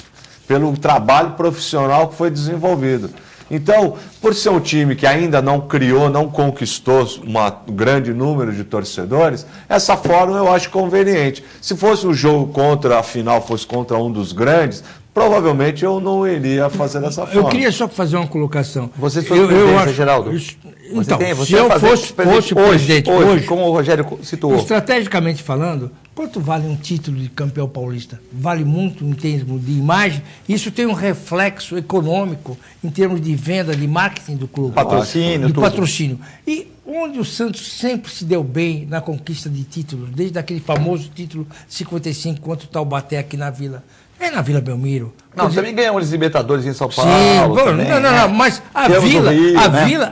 pelo trabalho profissional que foi desenvolvido. Então, por ser um time que ainda não criou, não conquistou um grande número de torcedores, essa forma eu acho conveniente. Se fosse um jogo contra, a final fosse contra um dos grandes, provavelmente eu não iria fazer dessa forma. Eu queria só fazer uma colocação. Você foi presidente, Geraldo? Então, se eu fosse presidente hoje, como o Rogério situou. Estrategicamente falando, quanto vale um título de campeão paulista? Vale muito em termos de imagem. Isso tem um reflexo econômico em termos de venda, de marketing do clube. Patrocínio, tudo. Patrocínio. E onde o Santos sempre se deu bem na conquista de títulos, desde aquele famoso título 55 contra o Taubaté aqui na Vila. É na Vila Belmiro. Não, também ganhamos Libertadores em São Paulo. Sim, também, não, mas a Vila, Rio,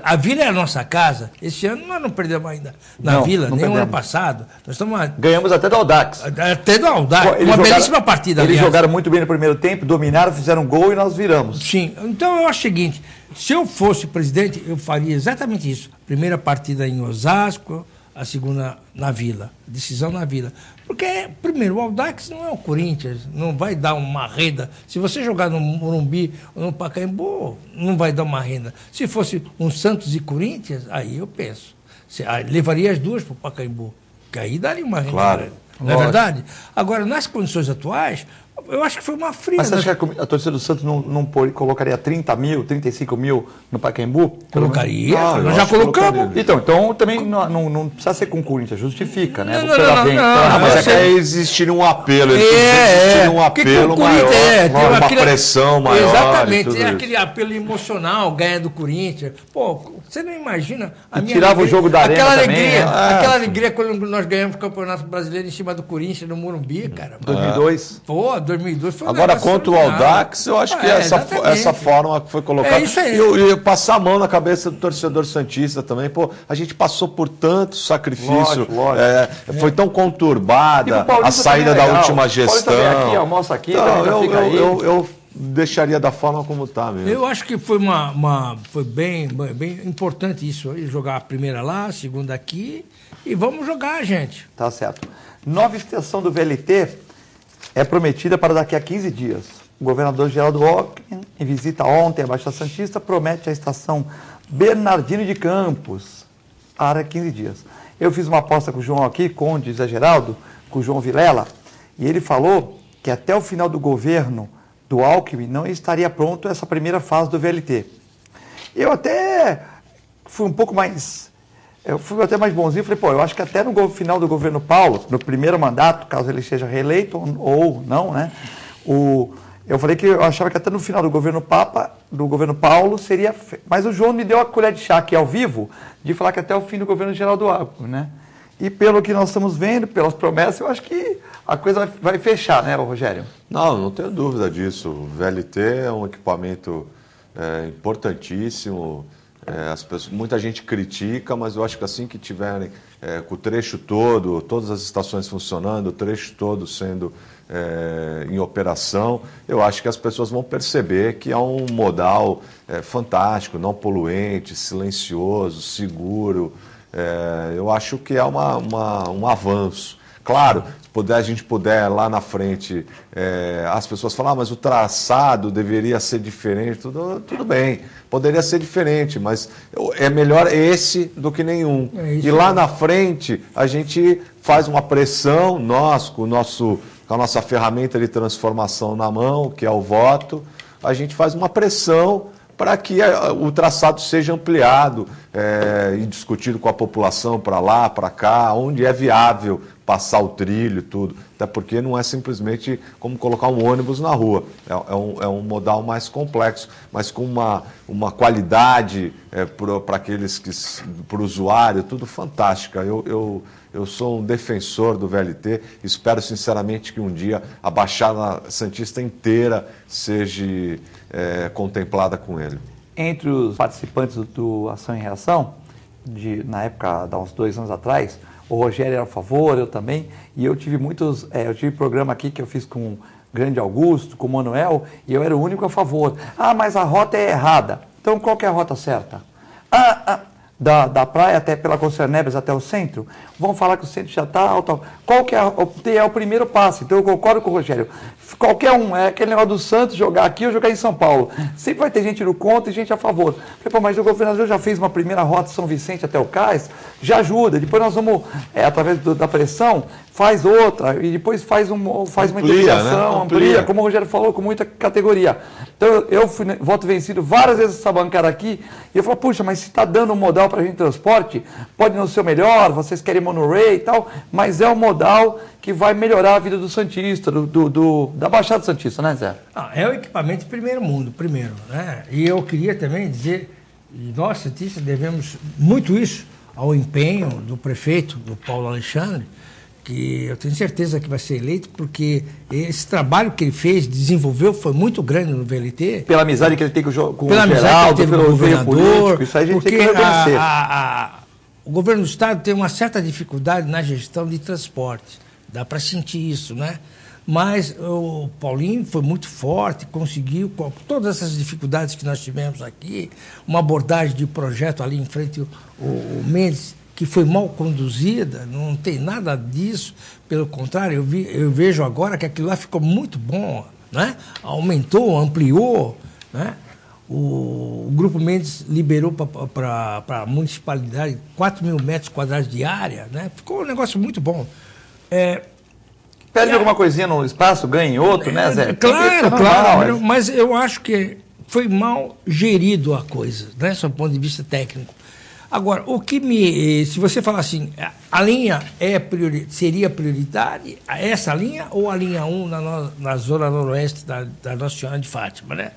a Vila é a nossa casa. Esse ano nós não perdemos ainda na Vila, nem o ano passado. Nós estamos ganhamos até do Audax. Até do Audax. Uma belíssima partida, aliás. Eles jogaram muito bem no primeiro tempo, dominaram, fizeram um gol e nós viramos. Sim, então eu acho o seguinte, se eu fosse presidente, eu faria exatamente isso. Primeira partida em Osasco, a segunda na Vila, decisão na Vila. Porque, primeiro, o Audax não é o Corinthians, não vai dar uma renda. Se você jogar no Morumbi ou no Pacaembu, não vai dar uma renda. Se fosse um Santos e Corinthians, aí eu penso. Levaria as duas para o Pacaembu, que aí daria uma renda. Claro. Não é verdade? Agora, nas condições atuais, eu acho que foi uma fria. Mas você acha que a torcida do Santos não colocaria 30 mil, 35 mil no Pacaembu? Colocaria, nós já colocamos. Então também não precisa ser com o Corinthians, justifica, né? Mas é que existiria um apelo, existiria um apelo maior, uma pressão maior. Exatamente, é aquele apelo emocional, ganha do Corinthians. Pô, você não imagina a minha tirava alegria, o jogo da arena aquela também, alegria, né? aquela alegria quando nós ganhamos o Campeonato Brasileiro em cima do Corinthians, no Morumbi, cara. 2002. Pô, 2002 foi um Agora, contra o Audax, eu acho que essa forma que foi colocada. É isso aí. E passar a mão na cabeça do torcedor santista também. Pô, a gente passou por tanto sacrifício. Lógico. Foi tão conturbada a saída da última gestão. Aqui, almoça aqui, então, eu deixaria da forma como está mesmo. Eu acho que foi foi bem importante isso aí, jogar a primeira lá, a segunda aqui, e vamos jogar, gente. Tá certo. Nova extensão do VLT é prometida para daqui a 15 dias. O governador Geraldo Alckmin, em visita ontem à Baixada Santista, promete a estação Bernardino de Campos para 15 dias. Eu fiz uma aposta com o João aqui, com o José Geraldo, com o João Vilela, e ele falou que até o final do governo do Alckmin não estaria pronto essa primeira fase do VLT. Eu até fui um pouco mais... Eu fui até mais bonzinho, falei, eu acho que até no final do governo Paulo, no primeiro mandato, caso ele seja reeleito ou não, né? Eu falei que eu achava que até no final do governo Paulo seria... Mas o João me deu a colher de chá aqui ao vivo de falar que até o fim do governo Geraldo Alckmin, né? E pelo que nós estamos vendo, pelas promessas, eu acho que a coisa vai fechar, né, Rogério? Não tenho dúvida disso. O VLT é um equipamento importantíssimo. Muita gente critica, mas eu acho que assim que tiverem com o trecho todo, todas as estações funcionando, o trecho todo sendo em operação, eu acho que as pessoas vão perceber que é um modal fantástico, não poluente, silencioso, seguro. Eu acho que é um avanço. Claro, se a gente puder lá na frente, as pessoas falam, mas o traçado deveria ser diferente, tudo bem, poderia ser diferente, mas é melhor esse do que nenhum. E lá na frente, a gente faz uma pressão, nós, com a nossa ferramenta de transformação na mão, que é o voto, a gente faz uma pressão para que o traçado seja ampliado e discutido com a população para lá, para cá, onde é viável passar o trilho e tudo. Até porque não é simplesmente como colocar um ônibus na rua. É um modal mais complexo, mas com uma qualidade para o usuário, tudo fantástica. Eu sou um defensor do VLT, espero sinceramente que um dia a Baixada Santista inteira seja contemplada com ele. Entre os participantes do Ação e Reação, na época, há uns 2 anos atrás, o Rogério era a favor, eu também, e eu tive eu tive programa aqui que eu fiz com o Grande Augusto, com o Manuel, e eu era o único a favor. Mas a rota é errada. Então qual que é a rota certa? da praia até pela Concernebras até o centro, vão falar que o centro já está alto. Qual que é o primeiro passo? Então eu concordo com o Rogério. Qualquer um, é aquele negócio do Santos jogar aqui ou jogar em São Paulo. Sempre vai ter gente no contra e gente a favor. Mas o governador já fez uma primeira rota de São Vicente até o Cais, já ajuda. Depois nós vamos, através da pressão, faz outra e depois faz uma interligação, né? amplia, como o Rogério falou, com muita categoria. Então eu fui voto vencido várias vezes essa bancada aqui e eu falo, puxa, mas se está dando um modal para a gente transporte, pode não ser o melhor, vocês querem monorail e tal, mas é um modal que vai melhorar a vida do Santista, da Baixada Santista, né, Zé? É o equipamento de primeiro mundo, primeiro, né? E eu queria também dizer, e nós, Santistas, devemos muito isso ao empenho do prefeito, do Paulo Alexandre, que eu tenho certeza que vai ser eleito, porque esse trabalho que ele fez, desenvolveu, foi muito grande no VLT. Pela amizade que ele tem com o pela Geraldo, que ele pelo governador, político, isso aí a gente tem que reconhecer. O governo do Estado tem uma certa dificuldade na gestão de transporte, dá para sentir isso, né? Mas o Paulinho foi muito forte, conseguiu, com todas essas dificuldades que nós tivemos aqui, uma abordagem de projeto ali em frente ao Mendes, que foi mal conduzida, não tem nada disso, pelo contrário, eu vejo agora que aquilo lá ficou muito bom, né? Aumentou, ampliou, né? O Grupo Mendes liberou para a municipalidade 4 mil metros quadrados de área, né? Ficou um negócio muito bom. Perde alguma coisinha no espaço, ganha em outro, né, Zé? Claro, mas eu acho que foi mal gerido a coisa, né, sob o ponto de vista técnico. Agora, se você falar assim, a linha seria prioritária, essa linha ou a linha 1 na zona noroeste da Nossa Senhora de Fátima, né?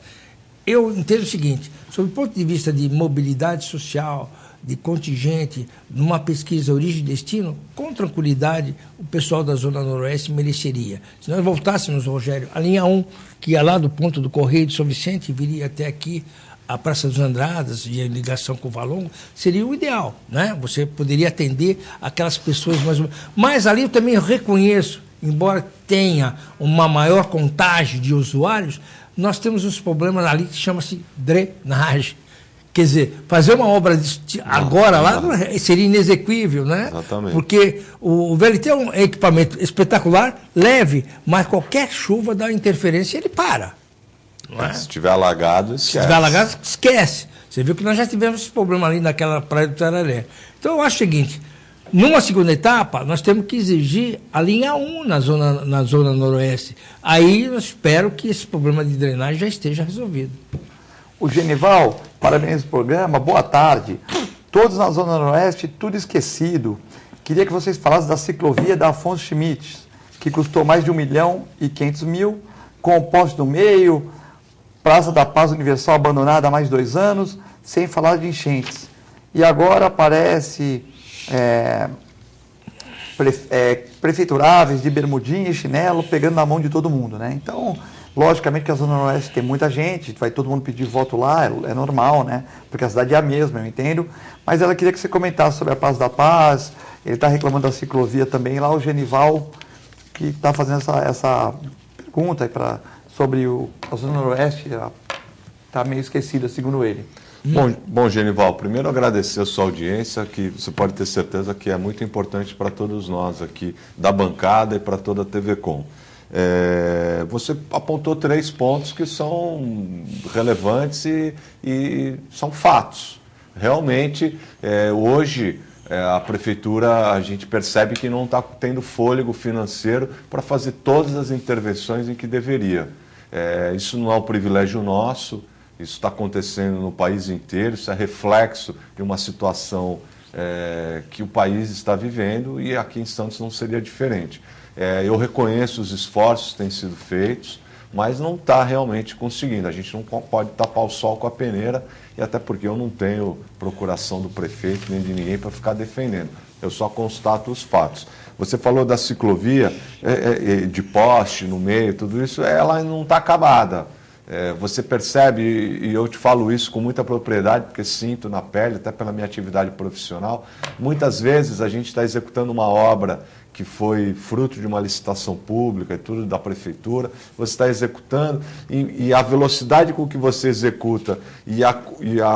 Eu entendo o seguinte, sob o ponto de vista de mobilidade social, de contingente, numa pesquisa origem e destino, com tranquilidade, o pessoal da Zona Noroeste mereceria. Se nós voltássemos, Rogério, a linha 1, que ia lá do ponto do Correio de São Vicente, viria até aqui, a Praça dos Andradas e a ligação com o Valongo, seria o ideal, né? Você poderia atender aquelas pessoas mais... Mas ali eu também reconheço, embora tenha uma maior contágio de usuários, nós temos uns problemas ali que chama-se drenagem. Quer dizer, fazer uma obra agora lá seria inexequível, né? Exatamente. Porque o VLT é um equipamento espetacular, leve, mas qualquer chuva dá interferência e ele para. Não é? Se estiver alagado, esquece. Se estiver alagado, esquece. Você viu que nós já tivemos esse problema ali naquela praia do Tararé. Então eu acho o seguinte, numa segunda etapa, nós temos que exigir a linha 1 na zona noroeste. Aí eu espero que esse problema de drenagem já esteja resolvido. O Genival, parabéns pelo programa, boa tarde. Todos na Zona Noroeste, tudo esquecido. Queria que vocês falassem da ciclovia da Afonso Schmidt, que custou mais de 1.500.000, com o poste no meio, Praça da Paz Universal abandonada há mais de 2 anos, sem falar de enchentes. E agora aparece prefeituráveis de bermudinha e chinelo pegando na mão de todo mundo, né? Então... Logicamente que a Zona Noroeste tem muita gente, vai todo mundo pedir voto lá, é normal, né? Porque a cidade é a mesma, eu entendo. Mas ela queria que você comentasse sobre a Praça da Paz, ele está reclamando da ciclovia também. Lá o Genival, que está fazendo essa pergunta sobre a Zona Noroeste, está meio esquecida, segundo ele. Bom, Genival, primeiro agradecer a sua audiência, que você pode ter certeza que é muito importante para todos nós aqui da bancada e para toda a TV Com. Você apontou 3 pontos que são relevantes e são fatos. Realmente, hoje, a prefeitura, a gente percebe que não está tendo fôlego financeiro para fazer todas as intervenções em que deveria. Isso não é um privilégio nosso, isso está acontecendo no país inteiro, isso é reflexo de uma situação que o país está vivendo e aqui em Santos não seria diferente. Eu reconheço os esforços que têm sido feitos, mas não está realmente conseguindo. A gente não pode tapar o sol com a peneira, e até porque eu não tenho procuração do prefeito nem de ninguém para ficar defendendo. Eu só constato os fatos. Você falou da ciclovia, de poste no meio, tudo isso, ela não está acabada. Você percebe, e eu te falo isso com muita propriedade, porque sinto na pele, até pela minha atividade profissional, muitas vezes a gente está executando uma obra que foi fruto de uma licitação pública e tudo da prefeitura, você está executando e a velocidade com que você executa e a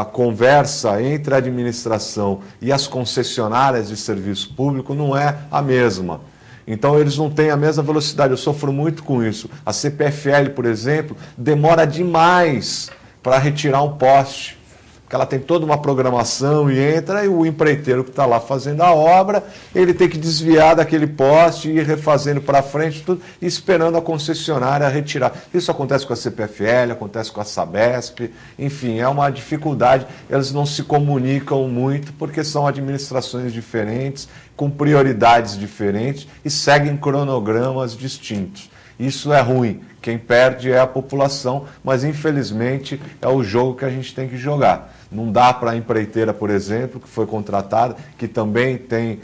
conversa entre a administração e as concessionárias de serviço público não é a mesma. Então eles não têm a mesma velocidade, eu sofro muito com isso. A CPFL, por exemplo, demora demais para retirar um poste, porque ela tem toda uma programação e entra, e o empreiteiro que está lá fazendo a obra, ele tem que desviar daquele poste e ir refazendo para frente, tudo, e esperando a concessionária retirar. Isso acontece com a CPFL, acontece com a Sabesp, enfim, é uma dificuldade, eles não se comunicam muito, porque são administrações diferentes, com prioridades diferentes, e seguem cronogramas distintos. Isso é ruim, quem perde é a população, mas infelizmente é o jogo que a gente tem que jogar. Não dá para a empreiteira, por exemplo, que foi contratada, que também tem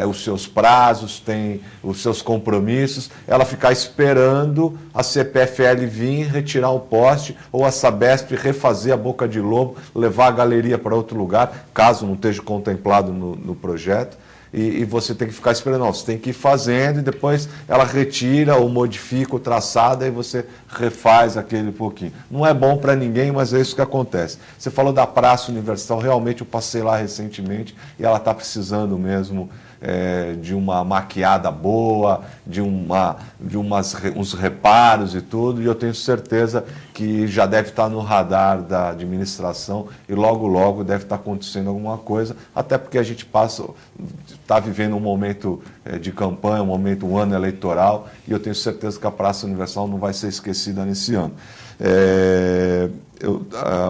os seus prazos, tem os seus compromissos, ela ficar esperando a CPFL vir retirar o poste ou a Sabesp refazer a Boca de Lobo, levar a galeria para outro lugar, caso não esteja contemplado no projeto. E você tem que ficar esperando, não, você tem que ir fazendo e depois ela retira ou modifica o traçado e você refaz aquele pouquinho. Não é bom para ninguém, mas é isso que acontece. Você falou da Praça Universal, realmente eu passei lá recentemente e ela está precisando mesmo de uma maquiada boa, de uns reparos e tudo, e eu tenho certeza que já deve estar no radar da administração e logo deve estar acontecendo alguma coisa, até porque a gente está vivendo um momento de campanha, um ano eleitoral, e eu tenho certeza que a Praça Universal não vai ser esquecida nesse ano.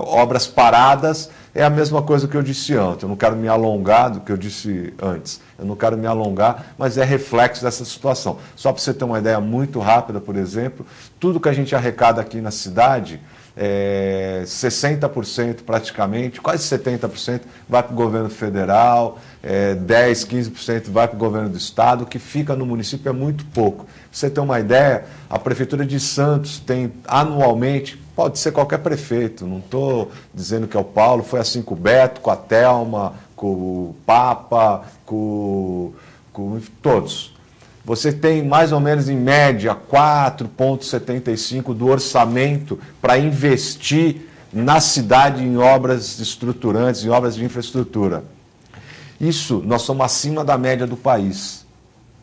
Obras paradas é a mesma coisa que eu disse antes, eu não quero me alongar do que eu disse antes, eu não quero me alongar, mas é reflexo dessa situação. Só para você ter uma ideia muito rápida, por exemplo, tudo que a gente arrecada aqui na cidade, 60% praticamente, quase 70% vai para o governo federal, 10, 15% vai para o governo do estado, o que fica no município é muito pouco. Pra você ter uma ideia, a Prefeitura de Santos tem anualmente, pode ser qualquer prefeito, não estou dizendo que é o Paulo, foi assim com o Beto, com a Thelma, com o Papa, com todos. Você tem mais ou menos em média 4,75% do orçamento para investir na cidade em obras estruturantes, em obras de infraestrutura. Isso, nós somos acima da média do país.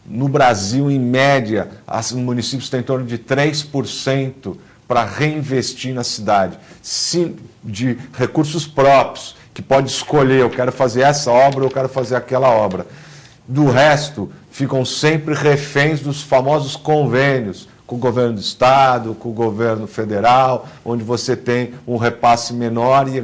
No Brasil, em média, os municípios têm em torno de 3% para reinvestir na cidade, de recursos próprios, que pode escolher, eu quero fazer essa obra ou eu quero fazer aquela obra. Do resto, ficam sempre reféns dos famosos convênios com o governo do estado, com o governo federal, onde você tem um repasse menor e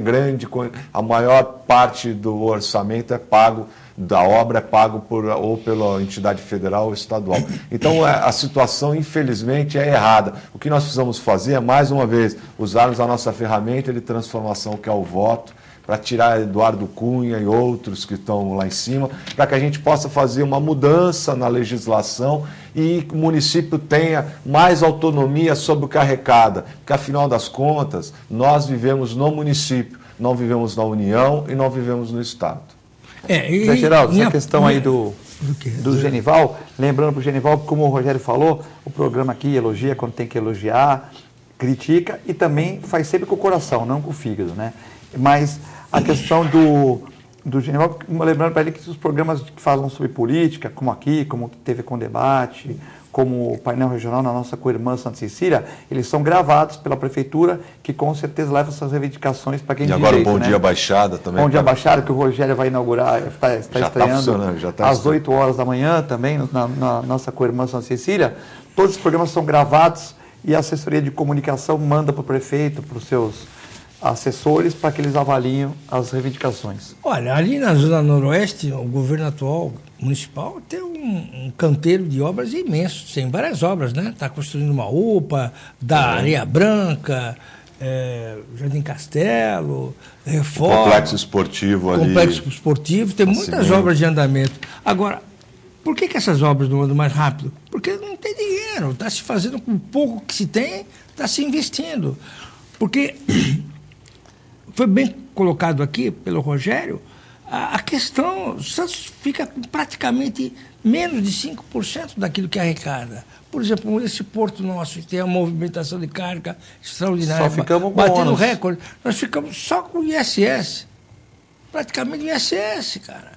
a maior parte do orçamento é pago, da obra é pago ou pela entidade federal ou estadual. Então, a situação, infelizmente, é errada. O que nós precisamos fazer é, mais uma vez, usarmos a nossa ferramenta de transformação, que é o voto, para tirar Eduardo Cunha e outros que estão lá em cima, para que a gente possa fazer uma mudança na legislação e o município tenha mais autonomia sobre o que arrecada, porque, afinal das contas, nós vivemos no município, não vivemos na União e não vivemos no Estado. Zé Geraldo, essa questão aí do Genival, lembrando para o Genival, como o Rogério falou, o programa aqui elogia quando tem que elogiar, critica e também faz sempre com o coração, não com o fígado, né? Mas a questão do Genival, lembrando para ele que os programas que falam sobre política, como aqui, como TV com Debate, como o painel regional na nossa co-irmã Santa Cecília, eles são gravados pela prefeitura, que com certeza leva essas reivindicações para quem tem direito. E agora o Bom Dia Baixada também. Bom Dia Baixada, que o Rogério vai inaugurar, está estreando às 8 horas da manhã também, na nossa co-irmã Santa Cecília. Todos os programas são gravados e a assessoria de comunicação manda para o prefeito, para os seus assessores, para que eles avaliem as reivindicações. Olha, ali na Zona Noroeste, o governo atual municipal tem um canteiro de obras imenso, tem várias obras, né? Está construindo uma UPA, da Areia Branca, Jardim Castelo, reforma. Complexo esportivo ali. Complexo esportivo, tem muitas obras de andamento. Agora, por que essas obras não andam mais rápido? Porque não tem dinheiro, está se fazendo com o pouco que se tem, está se investindo. Porque foi bem colocado aqui pelo Rogério, A questão, o Santos fica com praticamente menos de 5% daquilo que arrecada. Por exemplo, esse porto nosso, que tem a movimentação de carga extraordinária, só ficamos batendo recorde, nós ficamos só com o ISS. Praticamente o ISS, cara.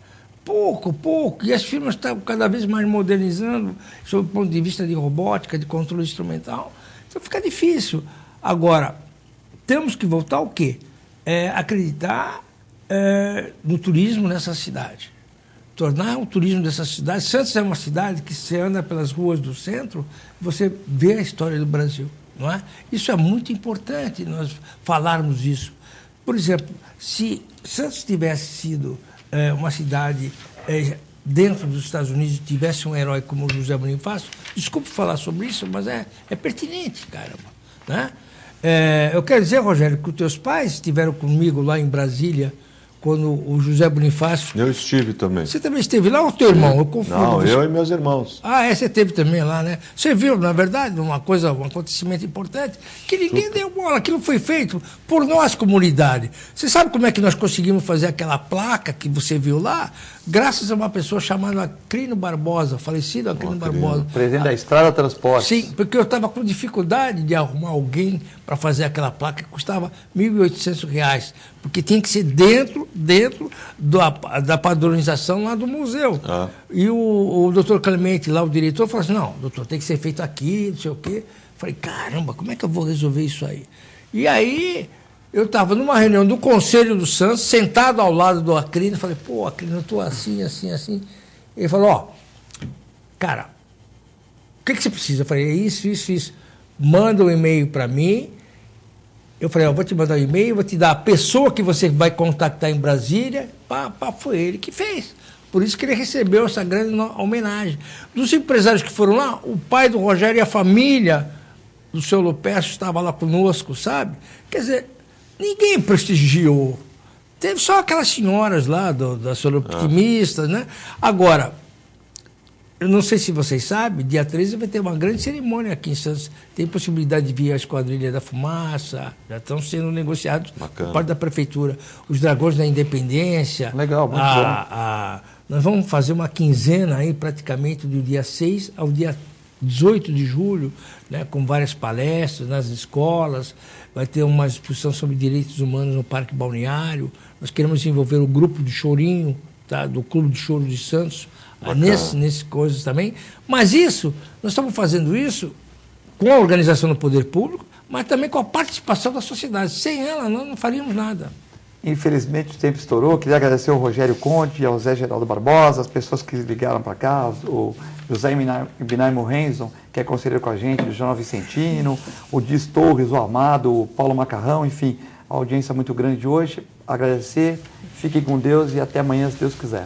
Pouco. E as firmas estão cada vez mais modernizando, sob o ponto de vista de robótica, de controle instrumental. Então fica difícil. Agora, temos que voltar ao quê? Acreditar no turismo nessa cidade. Tornar o turismo dessa cidade... Santos é uma cidade que você anda pelas ruas do centro, você vê a história do Brasil, não é? Isso é muito importante, nós falarmos isso. Por exemplo, se Santos tivesse sido uma cidade dentro dos Estados Unidos, tivesse um herói como o José Bonifácio, desculpe falar sobre isso, mas é pertinente, caramba, né? Eu quero dizer, Rogério, que os teus pais estiveram comigo lá em Brasília, quando o José Bonifácio... Eu estive também. Você também esteve lá ou teu irmão? Eu confundo. Não, eu e meus irmãos. Você esteve também lá, né? Você viu, na verdade, um acontecimento importante, que ninguém deu bola. Aquilo foi feito por nós, comunidade. Você sabe como é que nós conseguimos fazer aquela placa que você viu lá? Graças a uma pessoa chamada Acrino Barbosa, falecido Acrino Barbosa. Presidente da Estrada Transporte. Sim, porque eu estava com dificuldade de arrumar alguém para fazer aquela placa que custava R$ 1.800, porque tinha que ser dentro da padronização lá do museu. E o doutor Clemente, lá o diretor, falou assim, não, doutor, tem que ser feito aqui, não sei o quê. Falei, caramba, como é que eu vou resolver isso aí? E aí... Eu estava numa reunião do Conselho do Santos, sentado ao lado do Acrino, falei, pô, Acrino, eu estou assim. Ele falou, cara, o que você precisa? Eu falei, isso. Manda um e-mail para mim. Eu falei, eu vou te mandar um e-mail, vou te dar a pessoa que você vai contactar em Brasília. Foi ele que fez. Por isso que ele recebeu essa grande homenagem. Dos empresários que foram lá, o pai do Rogério e a família do seu Lupércio estava lá conosco, sabe? Quer dizer... Ninguém prestigiou. Teve só aquelas senhoras lá, da Senhora Optimista, né? Agora, eu não sei se vocês sabem, dia 13 vai ter uma grande cerimônia aqui em Santos. Tem possibilidade de vir a Esquadrilha da Fumaça, já estão sendo negociados por parte da Prefeitura. Os Dragões da Independência. Legal, muito bom. Nós vamos fazer uma quinzena aí, praticamente, do dia 6 ao dia 18 de julho, né, com várias palestras nas escolas. Vai ter uma exposição sobre direitos humanos no Parque Balneário. Nós queremos desenvolver o grupo de chorinho, tá, do Clube de Choro de Santos, nesse coisas também. Mas nós estamos fazendo isso com a organização do poder público, mas também com a participação da sociedade. Sem ela, nós não faríamos nada. Infelizmente o tempo estourou. Queria agradecer ao Rogério Conte, ao Zé Geraldo Barbosa, as pessoas que ligaram para cá, o José Binaimo Renzon, que é conselheiro com a gente, o Jornal Vicentino, o Dias Torres, o Amado, o Paulo Macarrão, enfim, a audiência muito grande de hoje. Agradecer, fiquem com Deus e até amanhã, se Deus quiser.